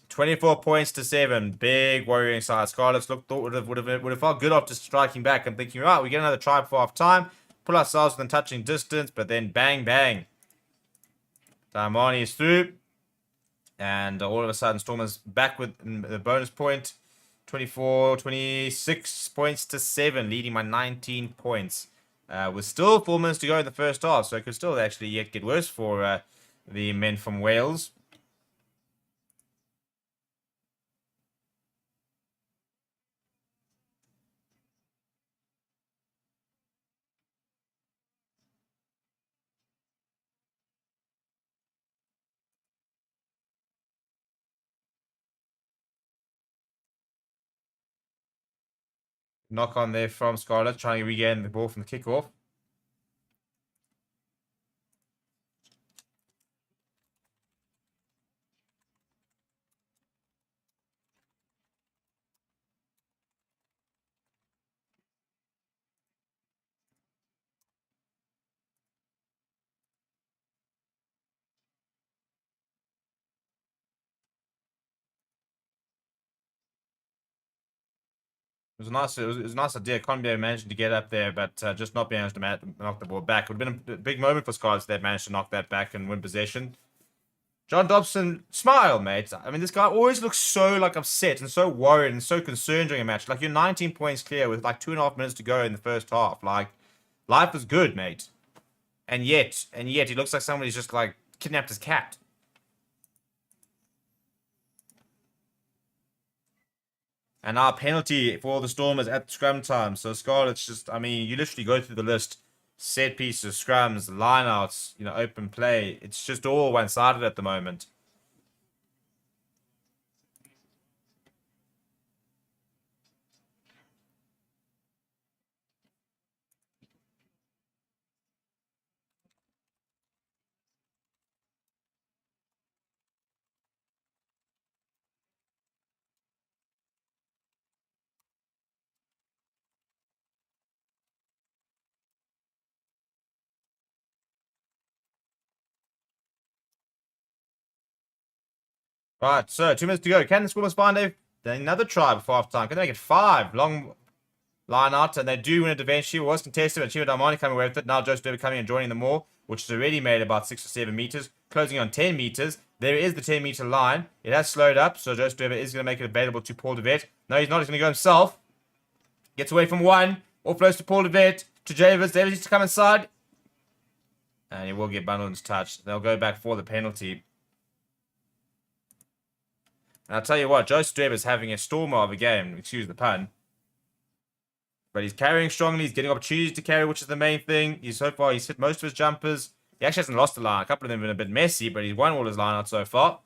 24 points to 7. Big worrying side. Scarlets thought would have felt good after striking back and thinking, right, we get another try before half time, pull ourselves within touching distance, but then bang bang. Damani is through. And all of a sudden Stormers back with the bonus point. 26 points to 7, leading by 19 points. With still 4 minutes to go in the first half, so it could still actually yet get worse for the men from Wales. Knock on there from Scarlets, trying to regain the ball from the kickoff. It was a nice idea. Conbe managing to get up there, but just not being able to knock the ball back. It would have been a big moment for Scarlets if they managed to knock that back and win possession. John Dobson, smile, mate. I mean, this guy always looks so like upset and so worried and so concerned during a match. Like you're 19 points clear with like 2.5 minutes to go in the first half. Like life is good, mate. And yet, he looks like somebody's just like kidnapped his cat. And our penalty for the Stormers at scrum time. So Scarlet's just, I mean, you literally go through the list. Set pieces, scrums, lineouts, open play. It's just all one-sided at the moment. Right, so 2 minutes to go. Can the Stormers find another try before half time? Can they make it 5? Long line out, and they do win it eventually. It was contested, but Chivo Darmani coming away with it. Now Joseph Derby coming and joining them all, which has already made about 6 or 7 meters, closing on 10 meters. There is the 10-meter line. It has slowed up, so Joseph Derby is going to make it available to Paul DeVet. No, he's not. He's going to go himself. Gets away from one. Offloads to Paul DeVet. To Javis. Davis needs to come inside. And he will get bundled into touch. They'll go back for the penalty. And I'll tell you what, Joseph Derby is having a stormer of a game. Excuse the pun. But he's carrying strongly. He's getting opportunities to carry, which is the main thing. He's hit most of his jumpers. He actually hasn't lost a line. A couple of them have been a bit messy, but he's won all his lineouts so far.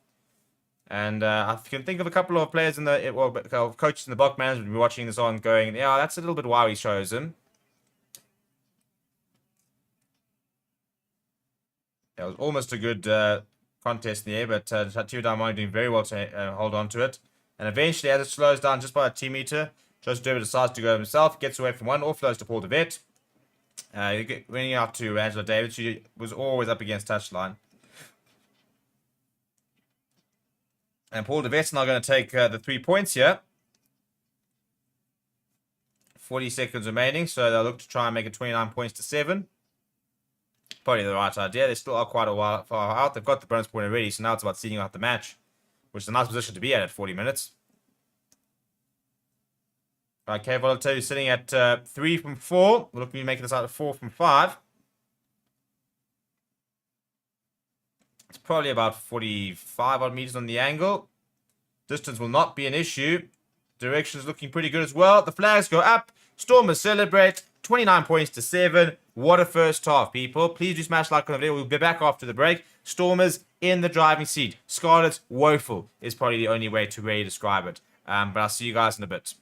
And I can think of a couple of players coaches in the block management will be watching this on going, yeah, that's a little bit why he chose him. It was almost a good contest in the air, but Tio Darmani doing very well to hold on to it. And eventually, as it slows down just by a 2 meter, Joseph Derby decides to go himself, gets away from one, offloads to Paul DeVet. Running out to Angela Davis, who was always up against touchline. And Paul DeVet's now going to take the 3 points here. 40 seconds remaining, so they'll look to try and make it 29 points to 7. Probably the right idea. They still are quite a while far out. They've got the bonus point already, so now it's about seeing out the match, which is a nice position to be at 40 minutes. Okay, Volatility sitting at 3 from 4. We're looking at making this out of 4 from 5. It's probably about 45 odd meters on the angle. Distance will not be an issue. Direction is looking pretty good as well. The flags go up. Stormers celebrate. 29 points to 7. What a first half, people. Please do smash like on the video. We'll be back after the break. Stormers in the driving seat. Scarlets woeful is probably the only way to really describe it. But I'll see you guys in a bit.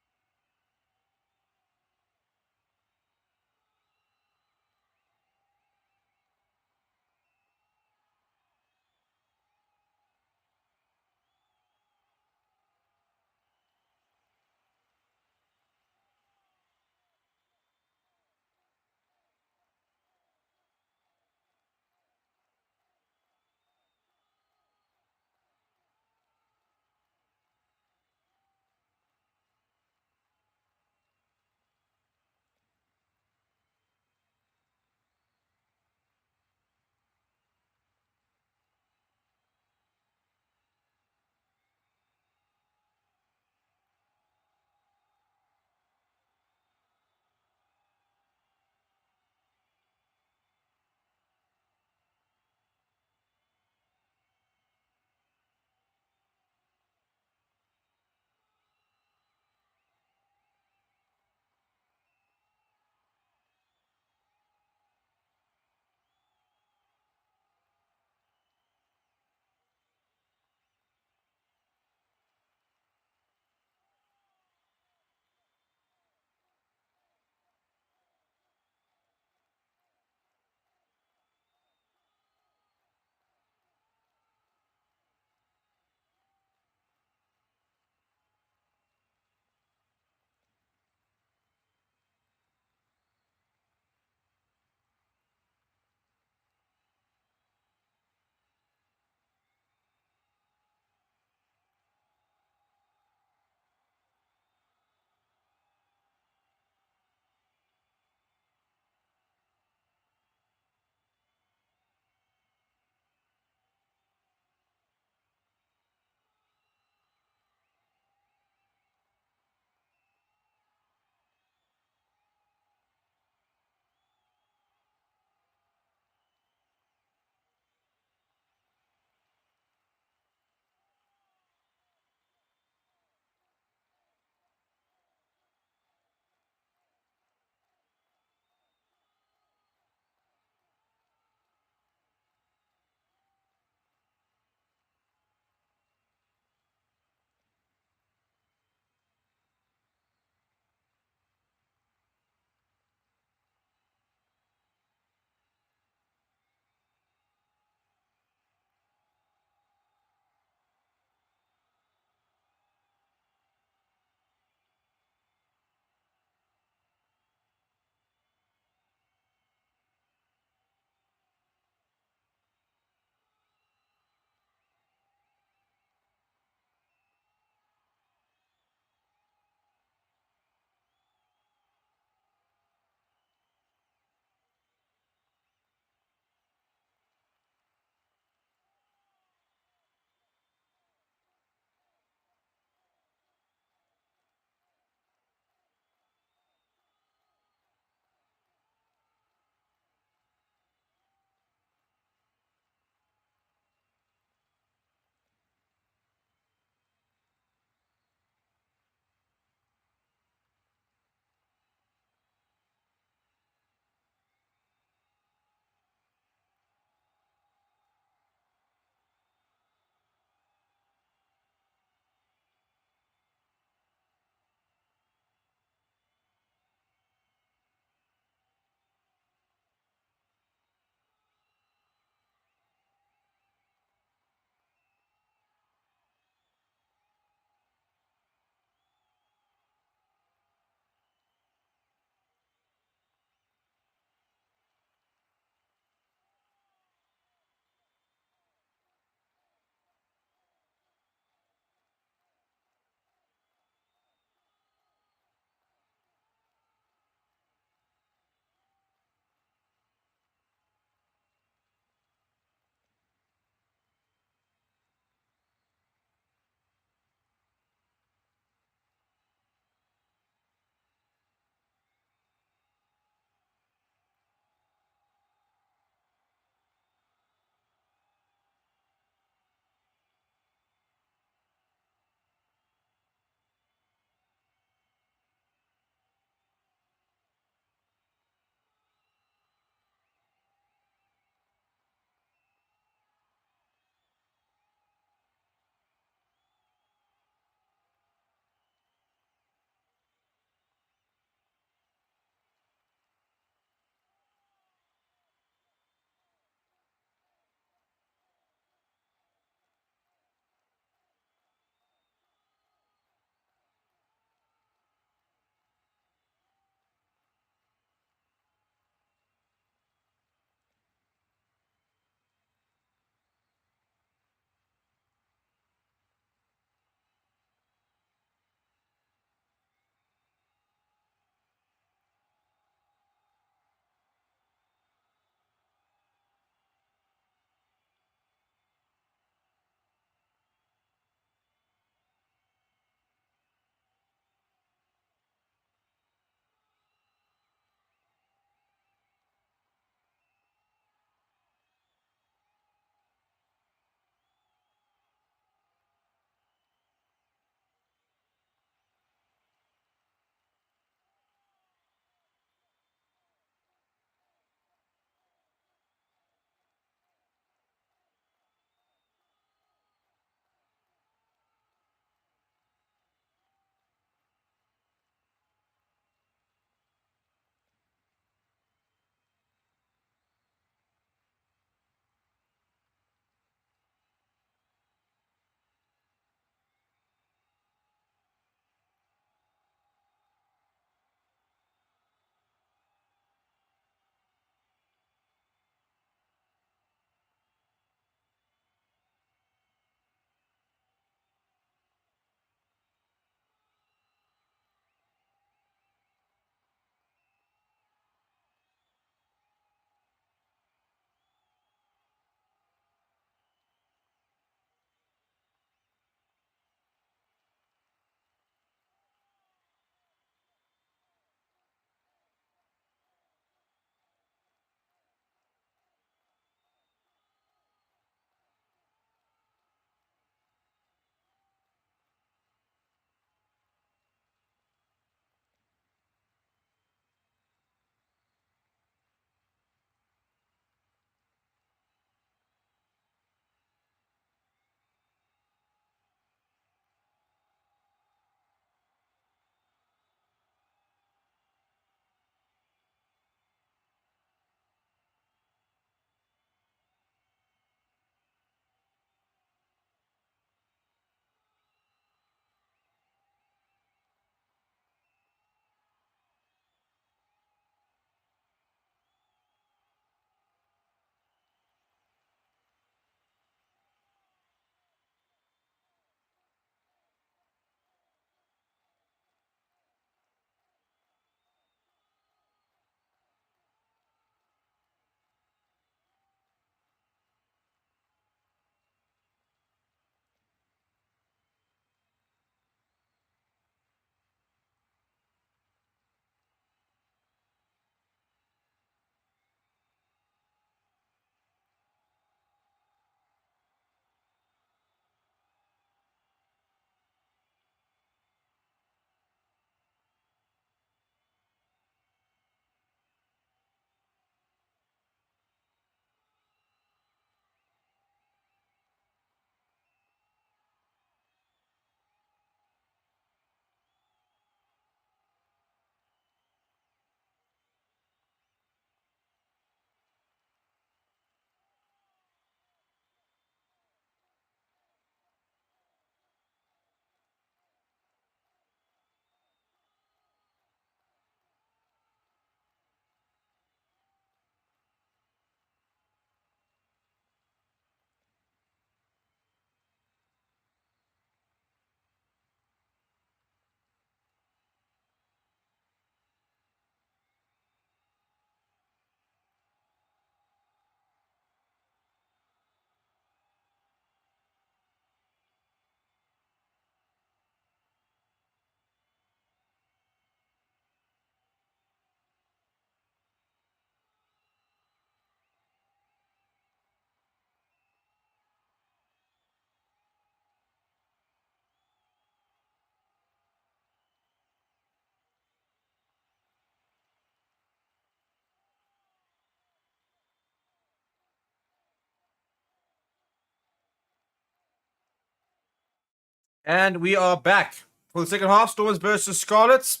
And we are back for the second half. Stormers versus Scarlets.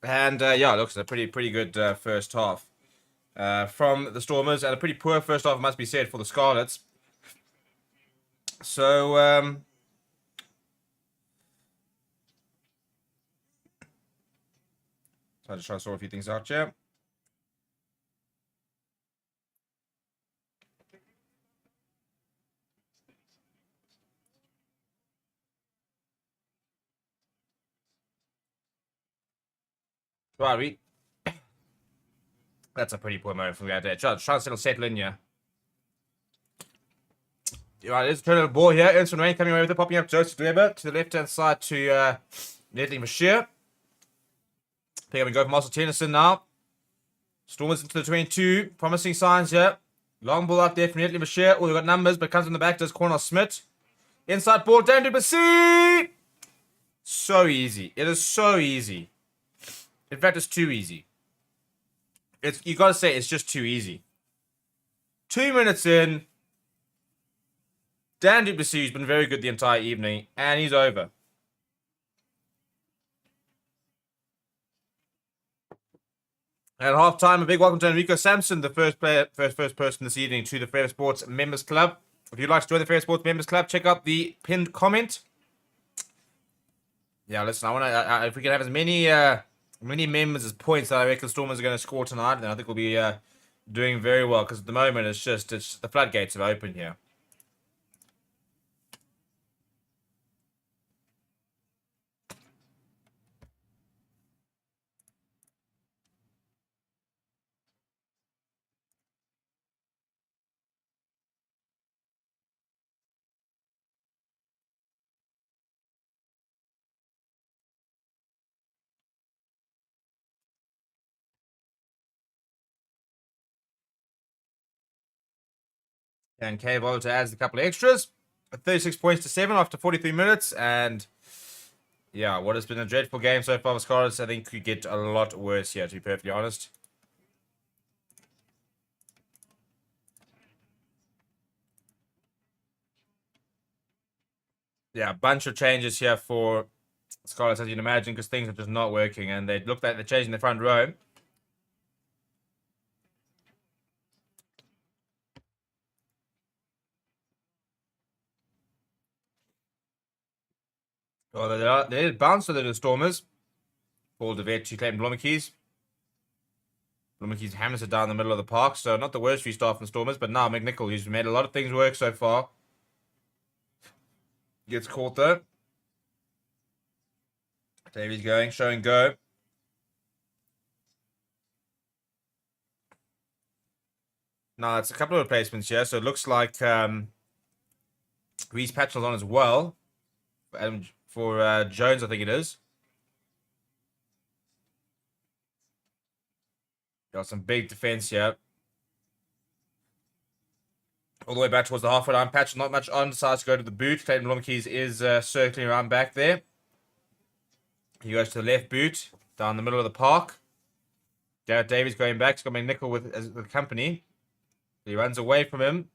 And yeah, it looks a pretty good first half from the Stormers, and a pretty poor first half, must be said, for the Scarlets. So I'm just trying to sort a few things out here. Right, that's a pretty poor moment from the idea. Trying to settle in here. Right, there's a turn of the ball here. Ernst Rain coming away with it, popping up Joseph Weber to the left-hand side to Nedley Bashir. Pick up and go from Marcel Tennyson now. Stormers into the 22. Promising signs here. Long ball out there from Nedley Bashir. Oh, they've got numbers, but comes in the back, does corner Smith. Inside ball, down to Bassi. So easy. It is so easy. In fact, it's too easy. You gotta say it's just too easy. 2 minutes in, Dan du Plessis has been very good the entire evening, and he's over. At halftime, a big welcome to Enrico Sampson, the first person this evening to the Forever Sports Members Club. If you'd like to join the Forever Sports Members Club, check out the pinned comment. Yeah, listen, I want to. If we can have as many members as points that I reckon Stormers are going to score tonight, then I think we'll be doing very well. Because at the moment, it's the floodgates are open here. And K Volta adds a couple of extras. 36 points to 7 after 43 minutes. And yeah, what has been a dreadful game so far for Scarlets, I think could get a lot worse here, to be perfectly honest. Yeah, a bunch of changes here for Scarlets, as you can imagine, because things are just not working. And they look like they're changing the front row. Oh, they bounced a little Stormers. Paul DeVet to claim Blommekeys. Blommekeys hammers it down the middle of the park, so not the worst restart from the Stormers, but now McNichol, who's made a lot of things work so far, gets caught though. Davies going, show and go. Now, it's a couple of replacements here, so it looks like Reese Patchell's on as well. For Jones, I think it is. Got some big defense here. All the way back towards the halfway line. Patchell not much on, decides to go to the boot. Clayton Blomkeys is circling around back there. He goes to the left boot, down the middle of the park. Garrett Davies going back. He's got McNichol with company. He runs away from him.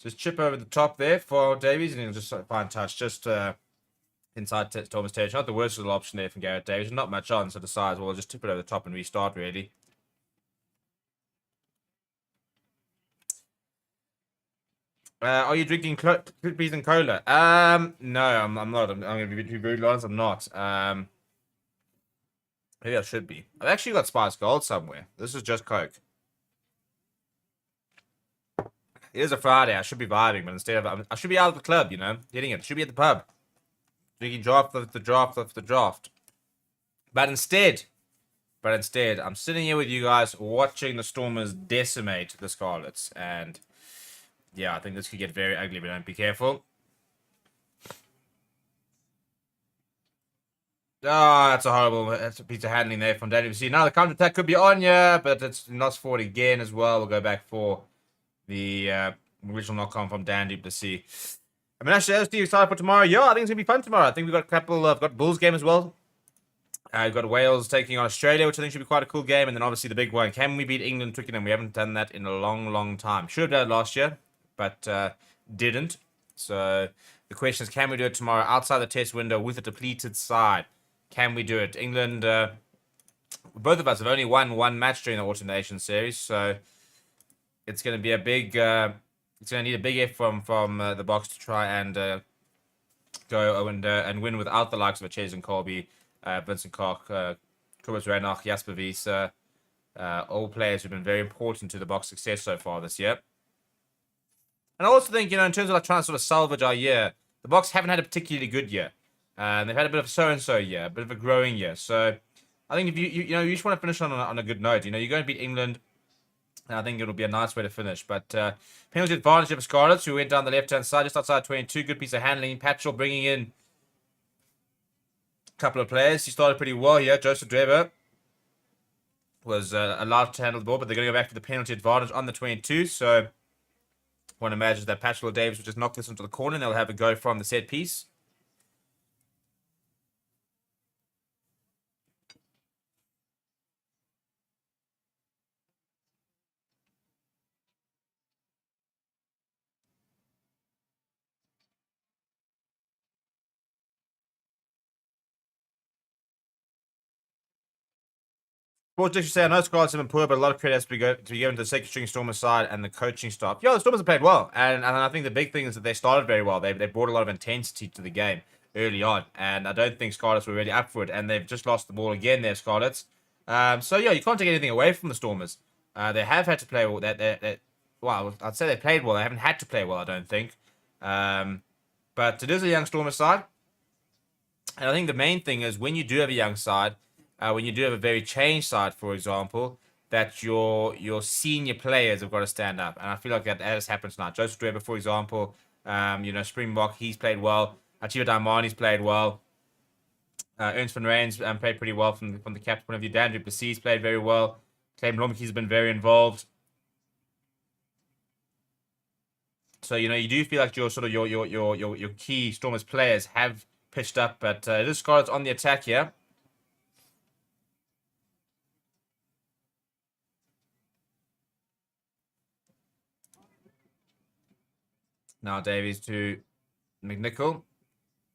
Just chip over the top there for Davies, and he'll just find touch just inside Thomas Terry. Not the worst little option there from Garrett Davies. Not much on, so decides, well, just tip it over the top and restart, really. Are you drinking Clippies and cola? No, I'm not. I'm going to be brutally honest, I'm not. Maybe I should be. I've actually got Spice Gold somewhere. This is just Coke. It is a Friday. I should be vibing, but instead of I should be out of the club, you know, hitting it. Should be at the pub, drinking draft after draft after draft. But instead, I'm sitting here with you guys watching the Stormers decimate the Scarlets, and yeah, I think this could get very ugly if we don't be careful. Oh, that's a piece of handling there from WC. Now the counter attack could be on, yeah, but it's not forward again as well. We'll go back for the original knock-on from Dan du Plessis. I mean, actually, Steve, excited for tomorrow. Yeah, I think it's going to be fun tomorrow. I think we've got a couple of, got Bulls game as well. We've got Wales taking on Australia, which I think should be quite a cool game. And then obviously the big one. Can we beat England, Twickenham? We haven't done that in a long, long time. Should have done it last year. but didn't. So the question is, can we do it tomorrow outside the test window with a depleted side? Can we do it? England, both of us have only won one match during the Autumn Nations series, so it's going to be a big. It's going to need a big effort from the box to try and go and win without the likes of a Chase and Colby, Vincent Koch, Kubus Renach, Jasper Wiese, all players who've been very important to the box success so far this year. And I also think, in terms of like trying to sort of salvage our year, the box haven't had a particularly good year. They've had a bit of a so-and-so year, a bit of a growing year. So I think if you just want to finish on a good note. You're going to beat England. And I think it'll be a nice way to finish. But penalty advantage for Scarlets, who went down the left-hand side, just outside 22. Good piece of handling. Patchell bringing in a couple of players. He started pretty well here. Joseph Drever was allowed to handle the ball, but they're going to go back to the penalty advantage on the 22. So one imagines that Patchell or Davis will just knock this into the corner and they'll have a go from the set piece. Sports District say, I know Scarlets have been poor, but a lot of credit has to be given to the second string Stormers side and the coaching staff. Yeah, the Stormers have played well. And I think the big thing is that they started very well. They brought a lot of intensity to the game early on. And I don't think Scarlets were really up for it. And they've just lost the ball again there, Scarlets. So, yeah, you can't take anything away from the Stormers. They have had to play well. Well, I'd say they played well. They haven't had to play well, I don't think. But it is a young Stormers side. And I think the main thing is when you do have a young side, when you do have a very changed side, for example, that your senior players have got to stand up. And I feel like that has happened tonight. Joseph Drever, for example, Springbok, he's played well. Achiva Daimani's played well. Ernst van Reyns played pretty well from the captain point of view. Dan du Plessis played very well. Clay Blomke's been very involved. So, you do feel like your key Stormers players have pitched up, but it is Scarlets on the attack here. Now Davies to McNichol.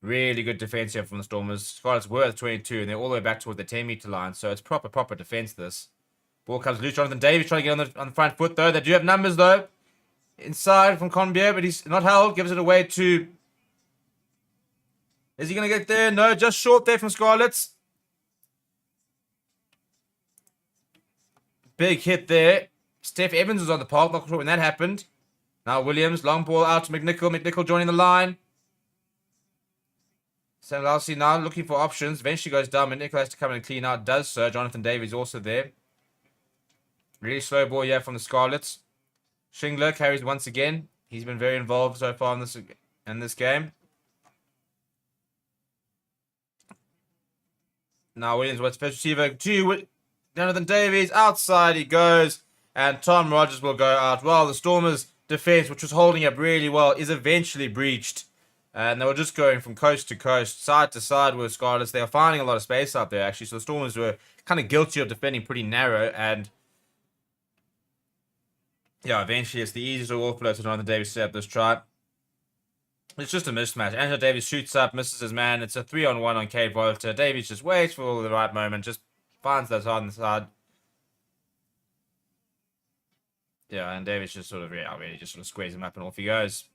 Really good defense here from the Stormers. Scarlets were at 22, and they're all the way back toward the 10-meter line, so it's proper defense, this. Ball comes loose. Jonathan Davies trying to get on the front foot, though. They do have numbers, though. Inside from Conbier, but he's not held. Gives it away to... Is he going to get there? No, just short there from Scarlets. Big hit there. Steph Evans was on the park. Not sure when that happened. Now Williams, long ball out to McNichol. McNichol joining the line. Sam Lalsi now looking for options. Eventually goes down. McNichol has to come in and clean out. Does so. Jonathan Davies also there. Really slow ball here from the Scarlets. Shingler carries once again. He's been very involved so far in this game. Now Williams what's first receiver to Jonathan Davies. Outside he goes. And Tom Rogers will go out. Well, the Stormers' defense, which was holding up really well, is eventually breached. And they were just going from coast to coast, side to side with Scarlets. They were finding a lot of space out there, actually. So the Stormers were kind of guilty of defending pretty narrow. And yeah, eventually it's the easiest of all flows to Jonathan Davies set up this try. It's just a mismatch. Angelo Davies shoots up, misses his man. It's a 3-on-1 on Kate Volter. Davies just waits for the right moment, just finds that on the side. Yeah, and Davies just really just sort of squares him up and off he goes.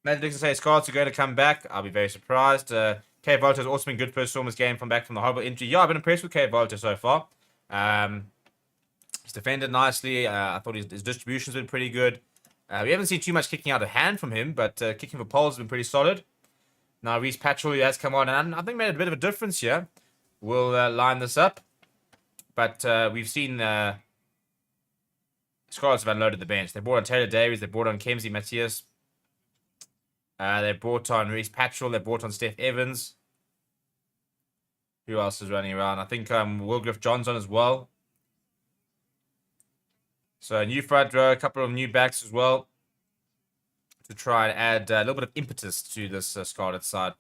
Matt Dixon says Scarlets are going to come back. I'll be very surprised. Kate Volter has also been good for Stormers game from back from the horrible injury. Yeah, I've been impressed with Kate Volter so far. He's defended nicely. I thought his distribution's been pretty good. We haven't seen too much kicking out of hand from him, but kicking for poles has been pretty solid. Now Reece Patchell has come on and I think made a bit of a difference here. We'll line this up. But we've seen Scarlets have unloaded the bench. They brought on Taylor Davies. They brought on Kemsey Matthias. They brought on Reece Patchell. They brought on Steph Evans. Who else is running around? I think Wilgriff Johnson as well. So a new front row, a couple of new backs as well. To try and add a little bit of impetus to this Scarlet side.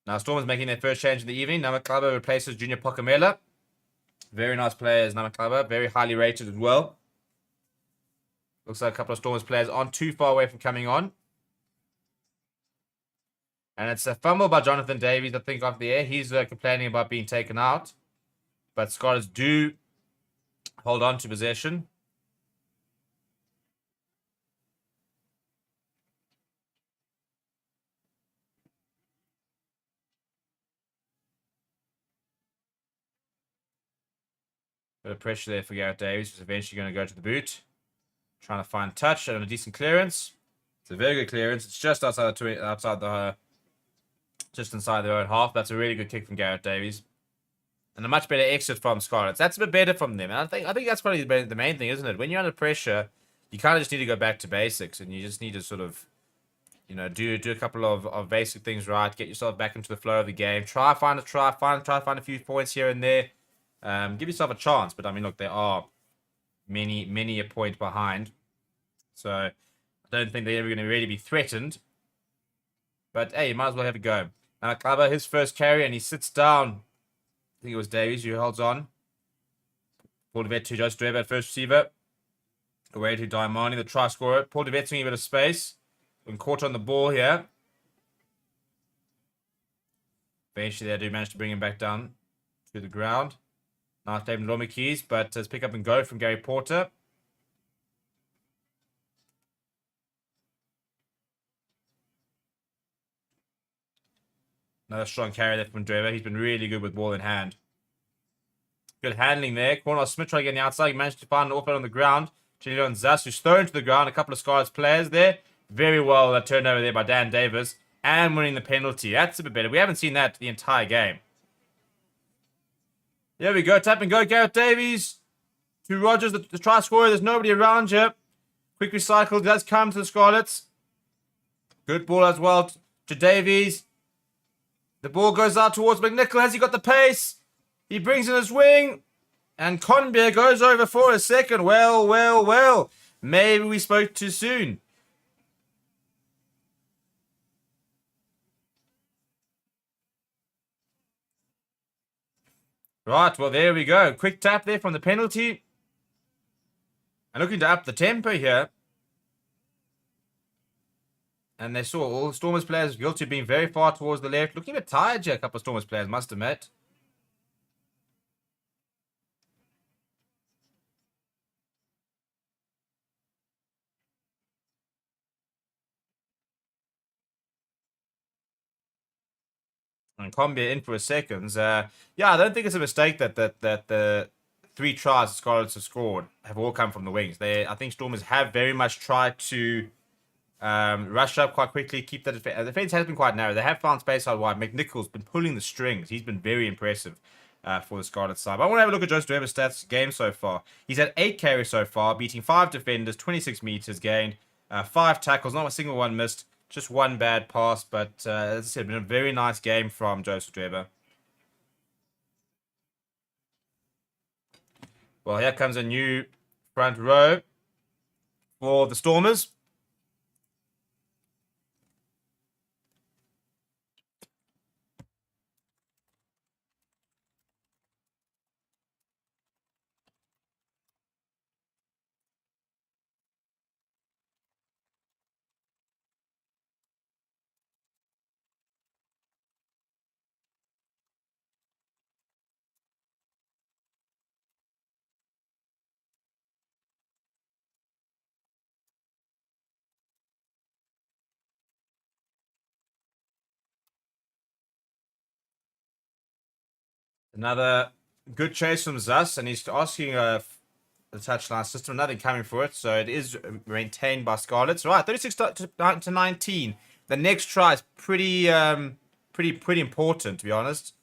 Now Stormers making their first change in the evening. Nama Klabo replaces Junior Pocamela. Very nice players, Namaklava. Very highly rated as well. Looks like a couple of Stormers players aren't too far away from coming on. And it's a fumble by Jonathan Davies, I think, off the air. He's complaining about being taken out. But Scarlets do hold on to possession. Bit of pressure there for Gareth Davies, who's eventually going to go to the boot. Trying to find touch and a decent clearance. It's a very good clearance. It's just outside just inside their own half. That's a really good kick from Gareth Davies. And a much better exit from Scarlets. That's a bit better from them. And I think that's probably the main thing, isn't it? When you're under pressure, you kind of just need to go back to basics. And you just need to sort of, do a couple of basic things right. Get yourself back into the flow of the game. Try find a few points here and there. Give yourself a chance. But, I mean, look, there are many a point behind. So, I don't think they're ever going to really be threatened. But, hey, you might as well have a go. Now, Klaba, his first carry, and he sits down. I think it was Davies who holds on. Paul de Vet to Joseph Dweba at first receiver. Away to Diamani, the try scorer. Paul de Vet's getting a bit of space. Been caught on the ball here. Eventually, they do manage to bring him back down to the ground. Nice David Lomikis, but it's pick up and go from Gary Porter. Another strong carry there from Dweba. He's been really good with ball in hand. Good handling there. Cornel Smith trying to get on the outside. He managed to find an offload on the ground. Chinilo and Zas, who's thrown to the ground. A couple of Scarlets players there. Very well turned over there by Dan Davis. And winning the penalty. That's a bit better. We haven't seen that the entire game. There we go. Tap and go. Gareth Davies. To Rogers, the try scorer. There's nobody around here. Quick recycle does come to the Scarlets. Good ball as well to Davies. The ball goes out towards McNichol. Has he got the pace? He brings in his wing. And Conbeer goes over for a second. Well. Maybe we spoke too soon. Right, well, there we go. Quick tap there from the penalty. And looking to up the tempo here. And they saw all the Stormers players guilty of being very far towards the left. Looking a bit tired here, a couple of Stormers players, must admit. And Conbeer in for a second. Yeah, I don't think it's a mistake that the 3 tries the Scarlets have scored have all come from the wings. I think Stormers have very much tried to rush up quite quickly, keep the defense. The defense has been quite narrow. They have found space out wide. McNichol's been pulling the strings. He's been very impressive for the Scarlet side. But I want to have a look at Joseph Dweba's stats game so far. He's had 8 carries so far, beating 5 defenders, 26 meters gained, 5 tackles, not a single one missed, just 1 bad pass. But as I said, been a very nice game from Joseph Dweba. Well, here comes a new front row for the Stormers. Another good chase from Zas, and he's asking the touchline system. Nothing coming for it, so it is maintained by Scarlets. Right, 36 to 19. The next try is pretty important, to be honest.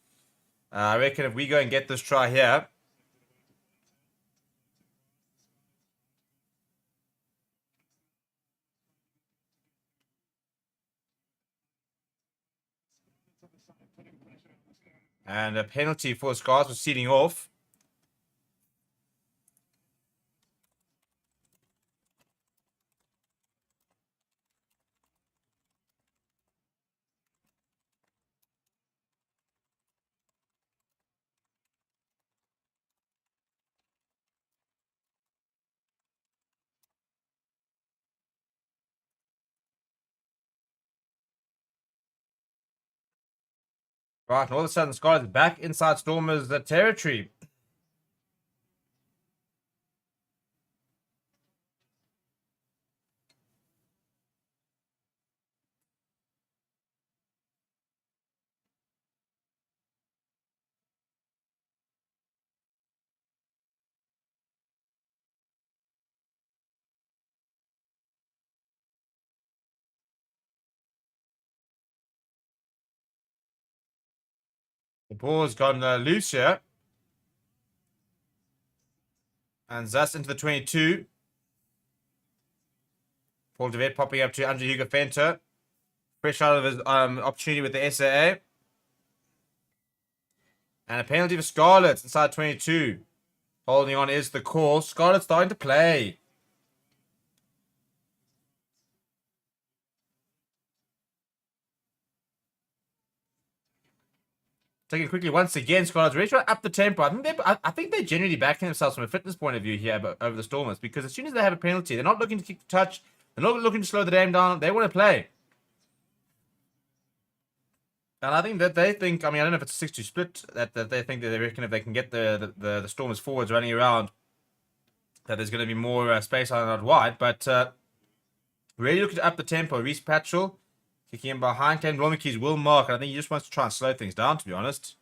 I reckon if we go and get this try here. And a penalty for Scarlets for sealing off. Right, and all of a sudden, Scarlets back inside Stormers' territory. The ball's gone loose here. And thus into the 22. Paul DeVet popping up to Andrew Hugo Fenter. Fresh out of his opportunity with the SAA. And a penalty for Scarlets inside 22. Holding on is the call. Scarlets starting to play. Taking quickly once again, Scarlets really trying to up the tempo. I think they're genuinely backing themselves from a fitness point of view here over the Stormers, because as soon as they have a penalty, they're not looking to kick the touch. They're not looking to slow the game down. They want to play. And I think that they think, I don't know if it's a 6-2 split, that they think that they reckon if they can get the Stormers forwards running around, that there's going to be more space out wide. But really looking to up the tempo. Reese Patchell kicking in behind. Ken Blomikis will mark. And I think he just wants to try and slow things down, to be honest.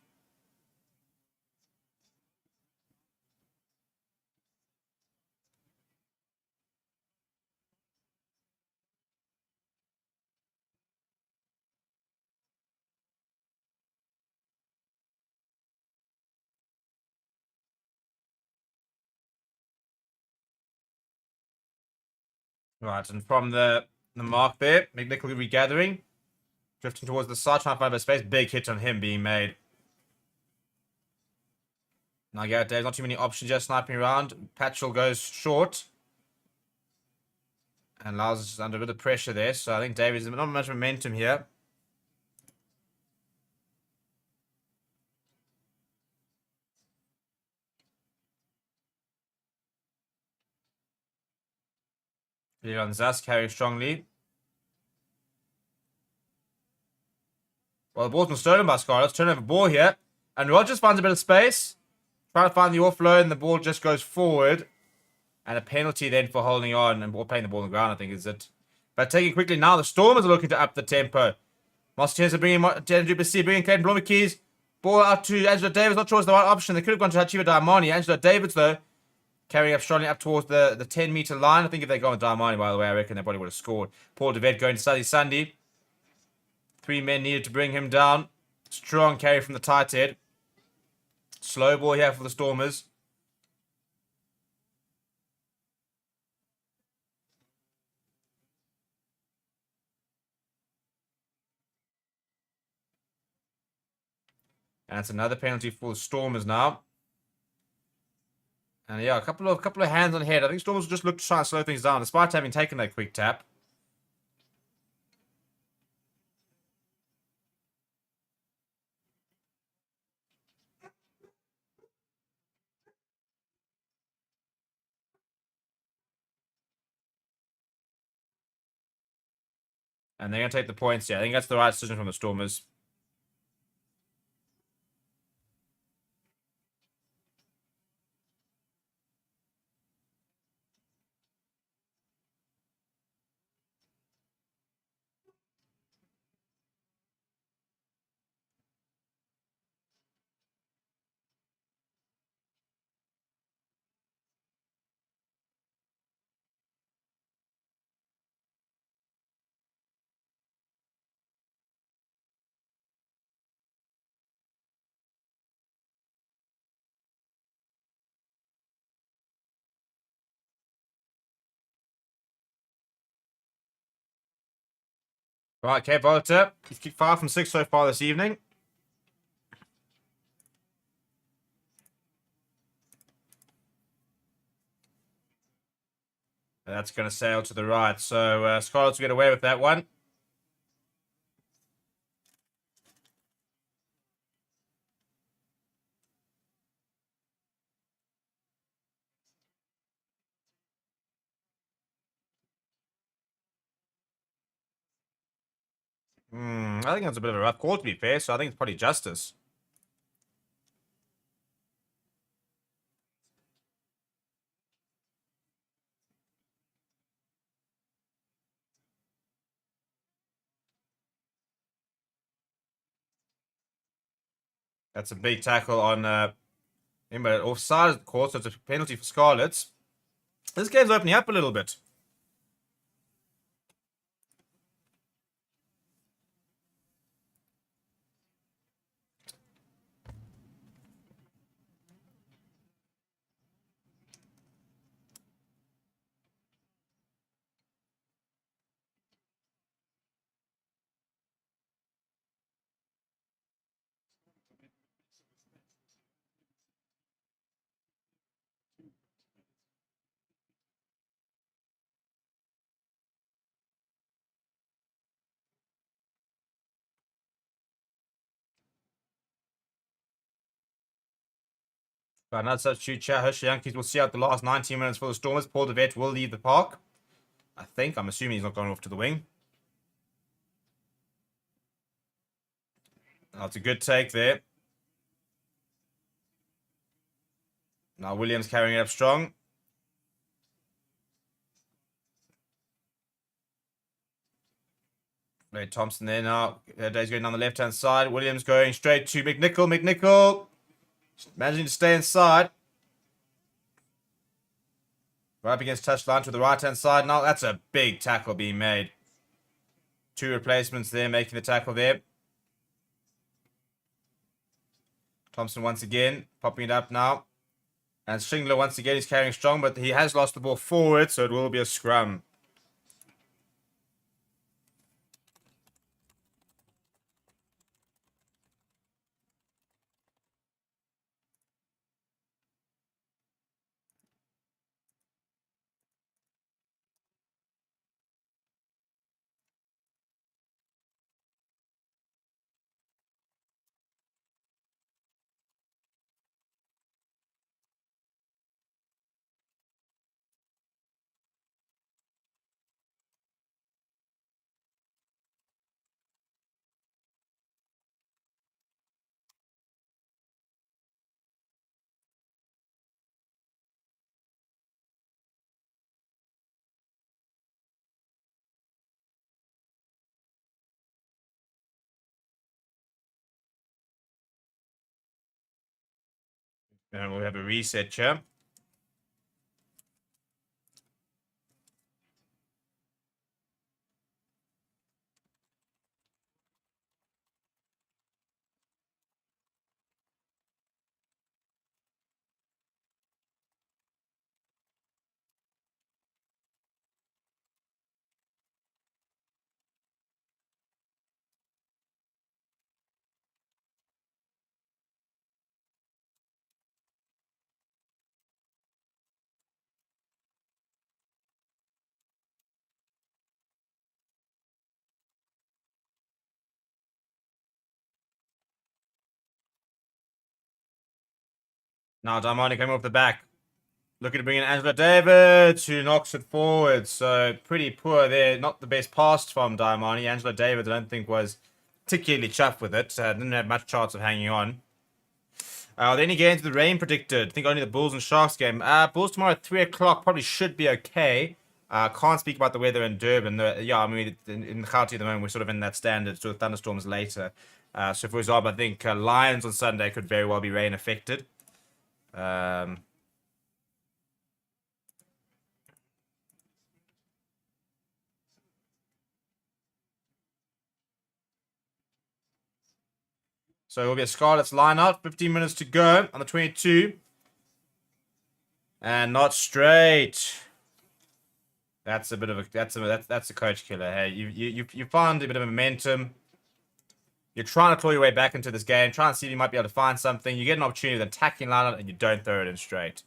Right, and from the mark there, McNichol regathering. Drifting towards the side, trying to find a space. Big hit on him being made. Now Garrett Dave's not too many options just sniping around. Patchell goes short. And Lyles is under a bit of pressure there. So I think Davies not much momentum here. Leon Zas carrying strongly. Well, the ball's been stolen by Scarlets. Turnover ball here. And Rogers finds a bit of space. Trying to find the offload, and the ball just goes forward. And a penalty then for holding on and playing the ball on the ground, I think, is it. But taking quickly now, the Stormers are looking to up the tempo. Marcus bringing bringing Clayton Blomikis. Ball out to Angelo Davids. Not sure it's the right option. They could have gone to Hachiva Diamani. Angelo Davids, though, carrying up strongly up towards the 10-meter line. I think if they go on Diamani, by the way, I reckon they probably would have scored. Paul DeVet going to Sally Sunday. 3 men needed to bring him down. Strong carry from the tight head. Slow ball here for the Stormers. And it's another penalty for the Stormers now. And yeah, a couple of hands on head. I think Stormers will just look to try and slow things down, despite having taken that quick tap. And they're going to take the points. Yeah, I think that's the right decision from the Stormers. Right, Kate Volter. He's kicked 5 from 6 so far this evening. And that's going to sail to the right. So Scarlets will get away with that one. I think that's a bit of a rough call, to be fair, so I think it's probably justice. That's a big tackle on, remember, offside of the court, so it's a penalty for Scarlets. This game's opening up a little bit. But another substitute, Chahush Yankees will see out the last 19 minutes for the Stormers. Paul DeVette will leave the park. I think. I'm assuming he's not going off to the wing. That's a good take there. Now Williams carrying it up strong. Ray Thompson there now. Day's going down the left-hand side. Williams going straight to McNichol. McNichol managing to stay inside. Right up against touchline to the right-hand side. Now that's a big tackle being made. Two replacements there making the tackle there. Thompson once again popping it up now. And Shingler once again is carrying strong, but he has lost the ball forward, so it will be a scrum. And we'll have a reset here. Now Darmani coming off the back. Looking to bring in Angela David, who knocks it forward. So pretty poor there. Not the best pass from Darmani. Angela David, I don't think, was particularly chuffed with it. Didn't have much chance of hanging on. Then you get into the rain predicted. I think only the Bulls and Sharks game. Bulls tomorrow at 3 o'clock probably should be okay. Can't speak about the weather in Durban. Yeah, I mean, in Gauteng at the moment, we're sort of in that standard, sort of thunderstorms later. So, for example, I think Lions on Sunday could very well be rain affected. So it will be a Scarlets line-out. 15 minutes to go on the 22. And not straight. That's a bit of a that's a coach killer. Hey, you found a bit of momentum. You're trying to claw your way back into this game, trying to see if you might be able to find something. You get an opportunity with an attacking line-out and you don't throw it in straight.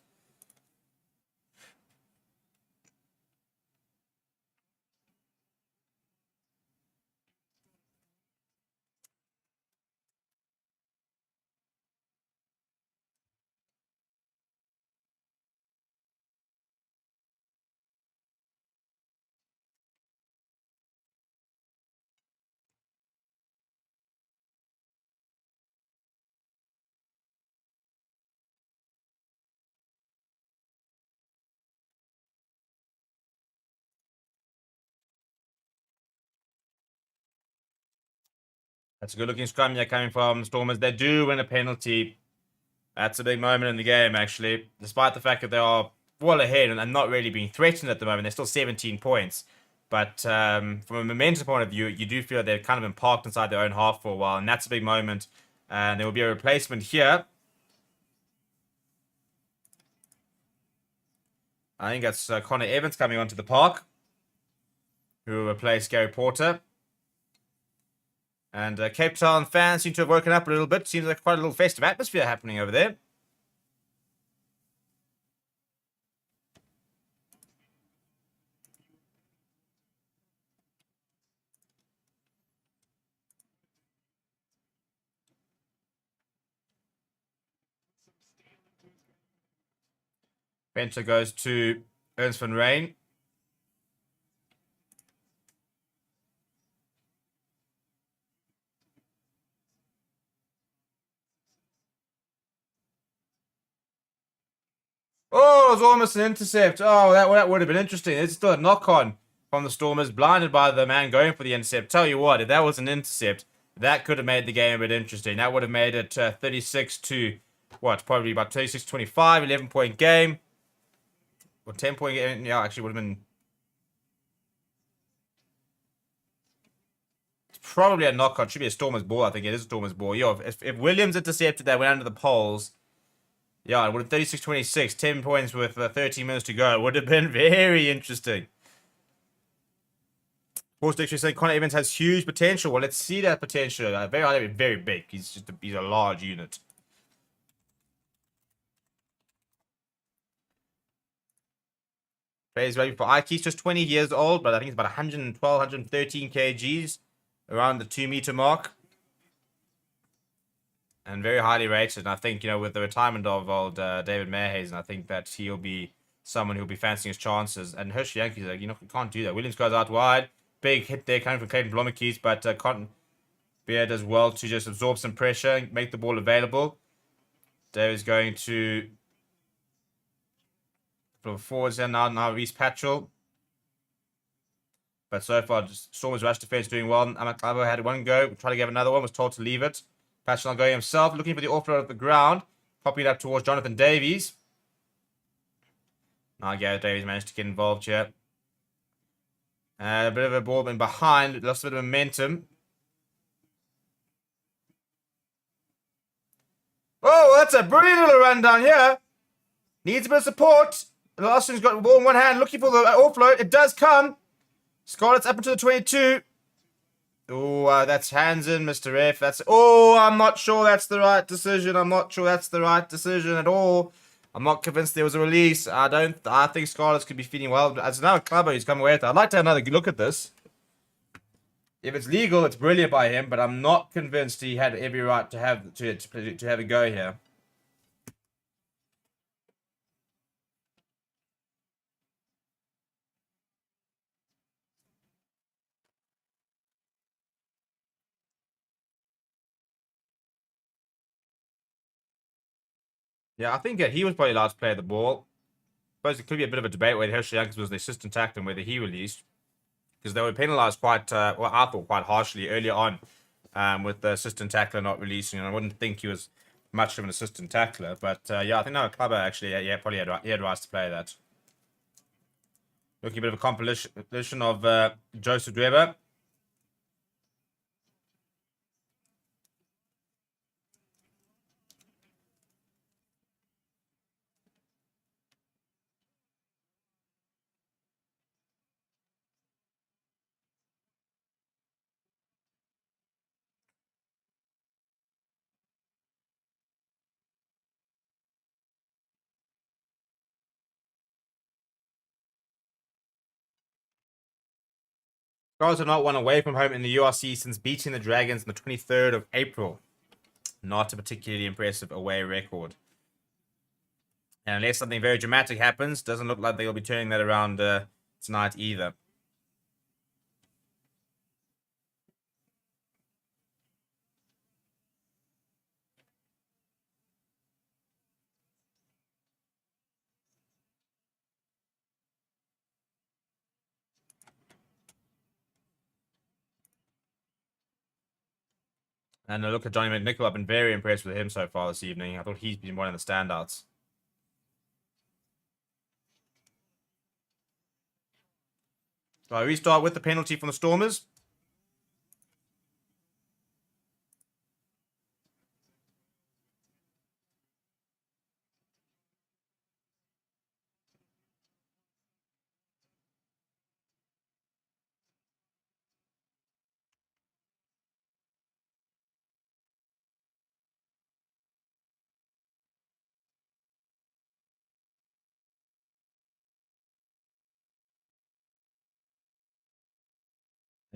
That's a good looking scrum here coming from Stormers. They do win a penalty. That's a big moment in the game, actually. Despite the fact that they are well ahead and not really being threatened at the moment, they're still 17 points. But from a momentum point of view, you do feel they've kind of been parked inside their own half for a while, and that's a big moment. And there will be a replacement here. I think that's Connor Evans coming onto the park, who will replace Gary Porter. And Cape Town fans seem to have woken up a little bit. Seems like quite a little festive atmosphere happening over there. Venter goes to Ernst van Rijn. Oh, it was almost an intercept. Oh, that would have been interesting. It's still a knock-on from the Stormers, blinded by the man going for the intercept. Tell you what, if that was an intercept, that could have made the game a bit interesting. That would have made it 36 to, what, probably about 36-25, 11-point game. Or 10-point game. Yeah, actually would have been... It's probably a knock-on. Should be a Stormers ball, I think. It is a Stormers ball. Yo, if Williams intercepted that, went under the poles... Yeah, it would have 36-26, 10 points with 13 minutes to go. It would have been very interesting. Sports Dictionary saying Connor Evans has huge potential. Well, let's see that potential. Very big. He's a large unit. Plays rugby for Ike. He's just 20 years old, but I think it's about 112, 113 kgs, around the 2-meter mark. And very highly rated. And I think, with the retirement of old David Mayhazen, I think that he'll be someone who'll be fancying his chances. And Hirsch Yankees, like, you can't do that. Williams goes out wide. Big hit there coming from Clayton Blommerkees, but Cotton Beer does well to just absorb some pressure and make the ball available. David's going to put forwards there now Reese Patchell. But so far, Stormers rush defense doing well. Amaklavo had one go, tried to get another one, was told to leave it. Watchalong going himself, looking for the offload of the ground. Popping it up towards Jonathan Davies. Now Gareth Davies managed to get involved here. A bit of a ball in behind, lost a bit of momentum. Oh, that's a brilliant little run down here. Needs a bit of support. Larson's got the ball in one hand, looking for the offload. It does come. Scarlets up into the 22. Oh, that's hands in, Mr. F. I'm not sure that's the right decision. I'm not sure that's the right decision at all. I'm not convinced there was a release. I think Scarlets could be feeling well. As now Clubber who's coming away with it. I'd like to have another look at this. If it's legal, it's brilliant by him, but I'm not convinced he had every right to have a go here. Yeah, I think he was probably allowed to play the ball. I suppose it could be a bit of a debate whether Herschel Youngers was the assistant tackler and whether he released. Because they were penalised quite, I thought quite harshly earlier on with the assistant tackler not releasing. And I wouldn't think he was much of an assistant tackler. But yeah, I think now Clubber actually, probably had rights to play that. Looking a bit of a compilation of Joseph Dweber. Scarlets have not won away from home in the URC since beating the Dragons on the 23rd of April. Not a particularly impressive away record. And unless something very dramatic happens, doesn't look like they'll be turning that around tonight either. And a look at Johnny McNichol. I've been very impressed with him so far this evening. I thought he's been one of the standouts. So we start with the penalty from the Stormers.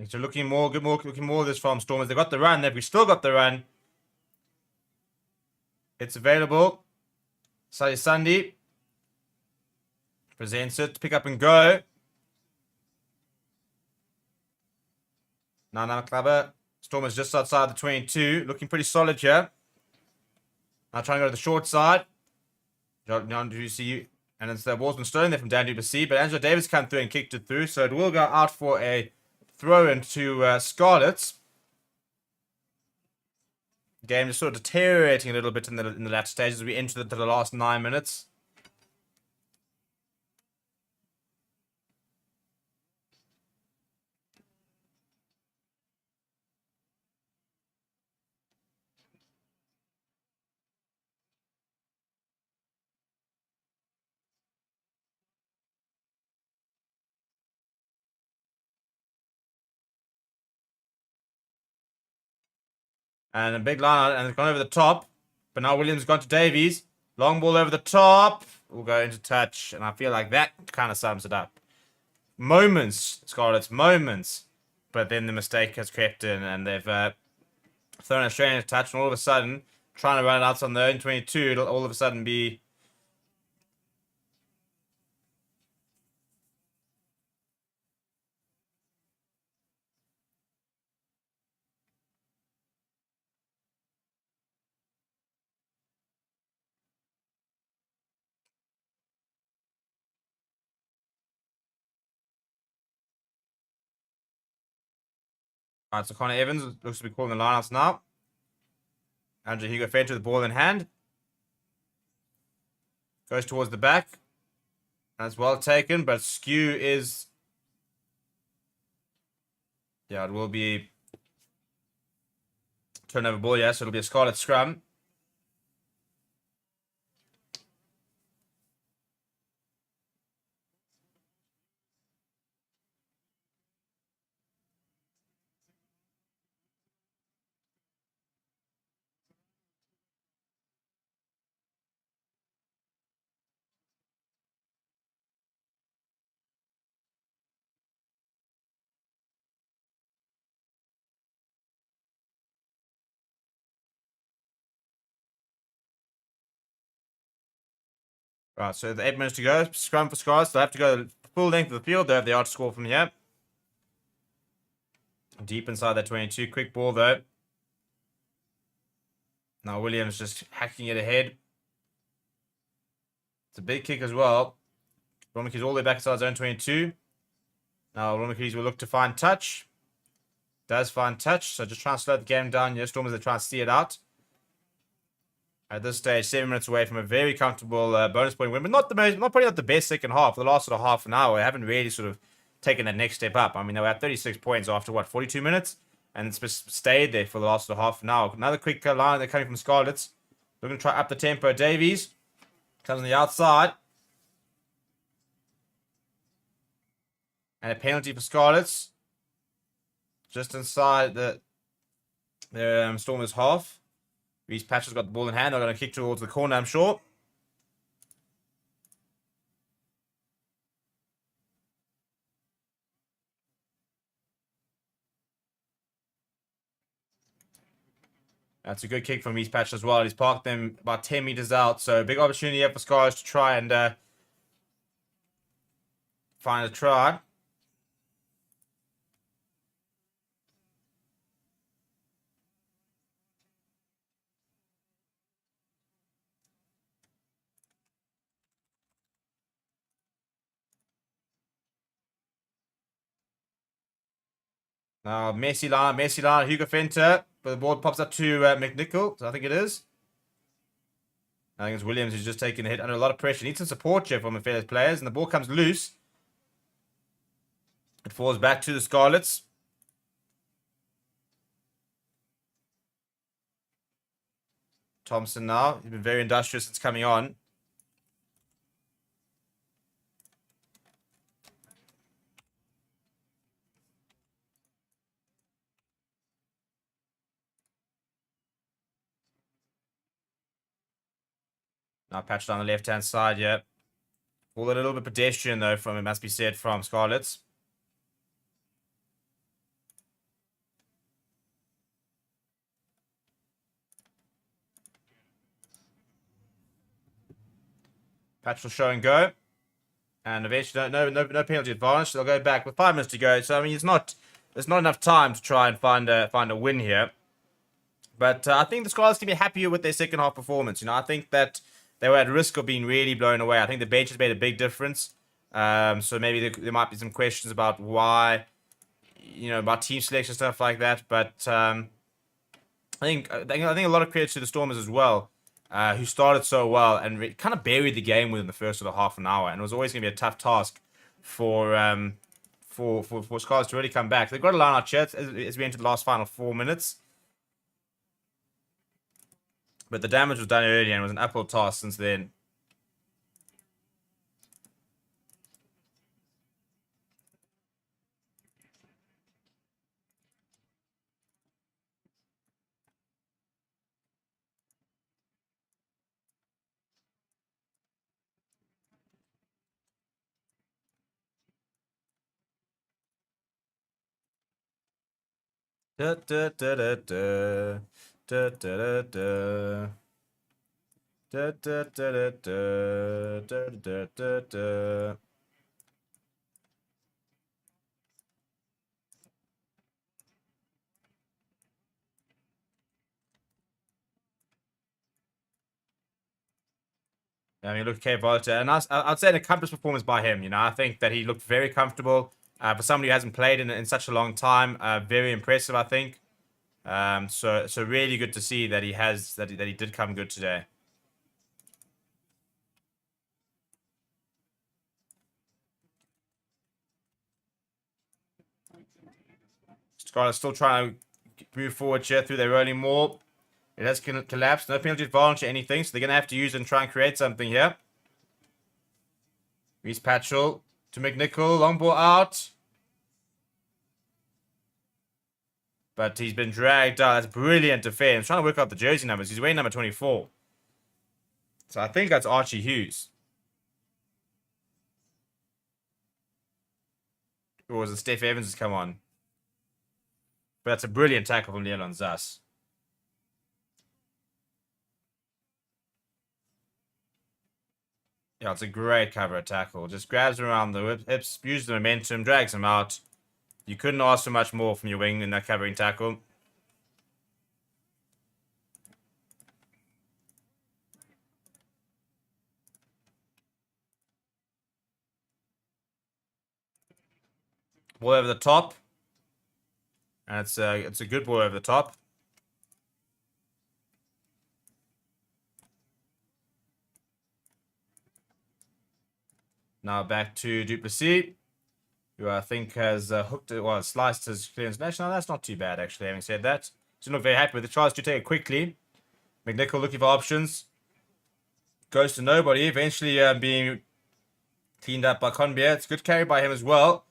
So looking more of this from Stormers. They've got the run. They've still got the run. It's available. Sally Sunday presents it. Pick up and go. Nana Clubber. Stormers just outside the 22. Looking pretty solid here. Now trying to go to the short side. John, do you see? And it's the ball's been stolen there from Dan Duplessis. But Angela Davis come through and kicked it through. So it will go out for a throw into Scarlets. Game is sort of deteriorating a little bit in the latter stages as we enter the last 9 minutes. And a big line out, and it's gone over the top. But now Williams gone to Davies. Long ball over the top. Will go into touch. And I feel like that kind of sums it up. Moments, Scarlets, moments. But then the mistake has crept in, and they've thrown a strange touch. And all of a sudden, trying to run it out on their own 22, it'll all of a sudden be... Alright, so Connor Evans looks to be calling the lineouts now. Andrew Hugo Fenter with the ball in hand. Goes towards the back. That's well taken, but skew is... Yeah, it will be turnover ball, yes. It'll be a Scarlet scrum. Right, so the 8 minutes to go. Scrum for Scarlets. They'll have to go full length of the field. They have the art to score from here. Deep inside that 22. Quick ball, though. Now Williams just hacking it ahead. It's a big kick as well. Romake's all the way back inside zone 22. Now Romake's will look to find touch. Does find touch. So just trying to slow the game down. Yes, Stormers are trying to see it out. At this stage, 7 minutes away from a very comfortable bonus point win, but probably not the best second half. For the last sort of half an hour, they haven't really sort of taken that next step up. I mean, they were at 36 points after, 42 minutes? And it's just stayed there for the last sort of half an hour. Another quick line, they're coming from Scarlets. Looking to try up the tempo. Davies comes on the outside. And a penalty for Scarlets. Just inside the Stormers' half. Reese Patchell's got the ball in hand. They're going to kick towards the corner, I'm sure. That's a good kick from Reese Patchell as well. He's parked them about 10 meters out. So big opportunity here for Scarlets to try and find a try. Now, Messi line, Hugo Fenter. But the ball pops up to McNichol, so I think it is. I think it's Williams who's just taking a hit under a lot of pressure. Needs some support here from the Fairless players, and the ball comes loose. It falls back to the Scarlets. Thompson now. He's been very industrious since coming on. Now patched on the left-hand side, yeah. All a little bit pedestrian, though, from, it must be said, from Scarlets. Patch will show and go. And eventually, no penalty advantage. So they'll go back with 5 minutes to go. So, I mean, there's not enough time to try and find a win here. But I think the Scarlets can be happier with their second half performance. You know, I think that they were at risk of being really blown away. I think the bench has made a big difference. So maybe there might be some questions about why, you know, about team selection, stuff like that. But I think a lot of credit to the Stormers as well, who started so well and kind of buried the game within the first sort of half an hour. And it was always going to be a tough task for Scarlets to really come back. They've got to line our chats as we enter the last final 4 minutes. But the damage was done early and it was an uphill task since then. Da, da, da, da, da. Da, da, da, da. Da, da, da, da, da. Da, da, da, da. I mean, look, K. Volta, and I'd say an accomplished performance by him. You know, I think that he looked very comfortable for somebody who hasn't played in such a long time. Very impressive, I think. So really good to see that he did come good today. Scarlet's still trying to move forward here through their rolling maul. It has collapsed. No penalty advantage or anything, so they're going to have to use it and try and create something here. Reese Patchell to McNichol. Long ball out. But he's been dragged out. That's brilliant defense. Trying to work out the jersey numbers. He's wearing number 24. So I think that's Archie Hughes. Or was it Steph Evans has come on? But that's a brilliant tackle from Leon Zas. Yeah, it's a great cover tackle. Just grabs him around the hips, uses the momentum, drags him out. You couldn't ask for much more from your wing in that covering tackle. Ball over the top. And it's a good ball over the top. Now back to Duplessis, who I think has hooked it, well, sliced his clearance national. That's not too bad, actually, having said that. Didn't look very happy with it. Tries to take it quickly. McNichol looking for options. Goes to nobody. Eventually being cleaned up by Conbier. It's good carry by him as well.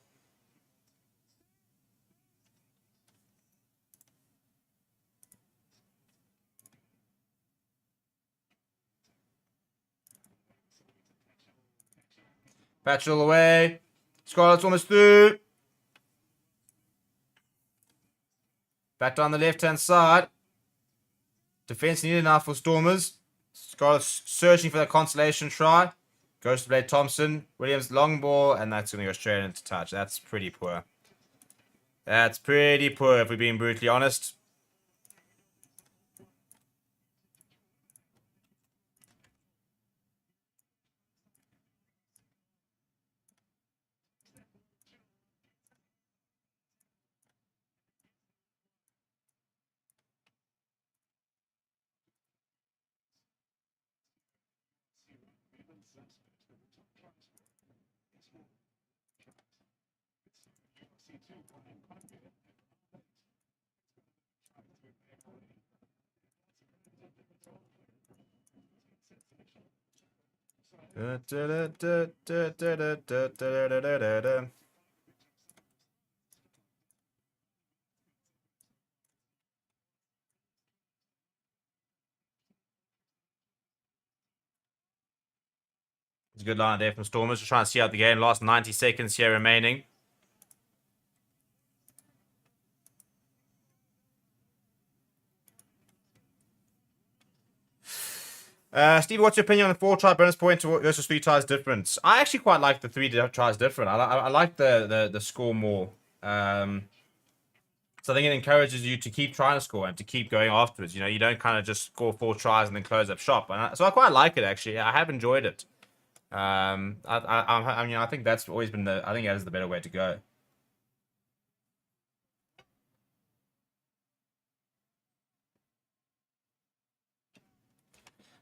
Patchell away. Scarlets almost through. Back down the left-hand side. Defense needed now for Stormers. Scarlets searching for that consolation try. Goes to Blade Thompson. Williams long ball, and that's going to go straight into touch. That's pretty poor. That's pretty poor, if we're being brutally honest. It's a good line there from Stormers. Just trying to see out the game. Last 90 seconds here remaining. Steve, what's your opinion on the 4-try bonus point versus 3 tries difference? I actually quite like the 3 tries different. I like the score more. So I think it encourages you to keep trying to score and to keep going afterwards. You know, you don't kind of just score 4 tries and then close up shop. So I quite like it, actually. I have enjoyed it. I mean, I think that's always been I think that is the better way to go.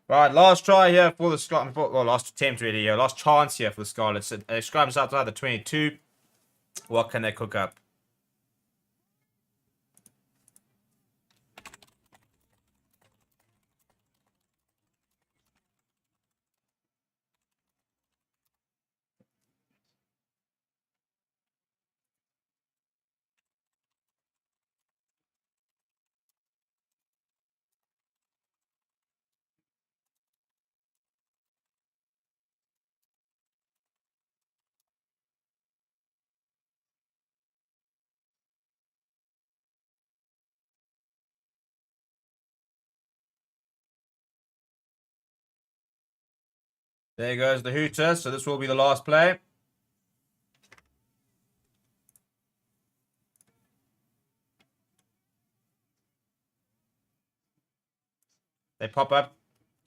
Right, last try here for the Scarlets. Well, last attempt really here. Last chance here for the Scarlets. They describe themselves as the 22. What can they cook up? There goes the hooter. So this will be the last play. They pop up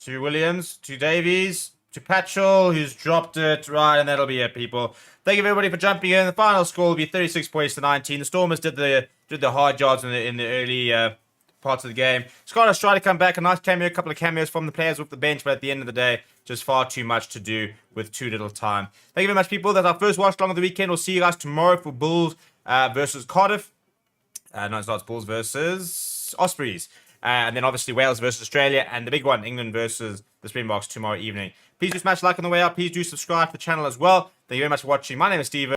to Williams, to Davies, to Patchell, who's dropped it. Right, and that'll be it, people. Thank you, everybody, for jumping in. The final score will be 36 points to 19. The Stormers did the hard yards in the early parts of the game. Scarlets tried to come back. A nice cameo, a couple of cameos from the players off the bench, but at the end of the day, just far too much to do with too little time. Thank you very much, people. That's our first watch along of the weekend. We'll see you guys tomorrow for Bulls versus Cardiff. No, it's not. Bulls versus Ospreys. And then obviously Wales versus Australia. And the big one, England versus the Springboks tomorrow evening. Please do smash like on the way up. Please do subscribe to the channel as well. Thank you very much for watching. My name is Steve.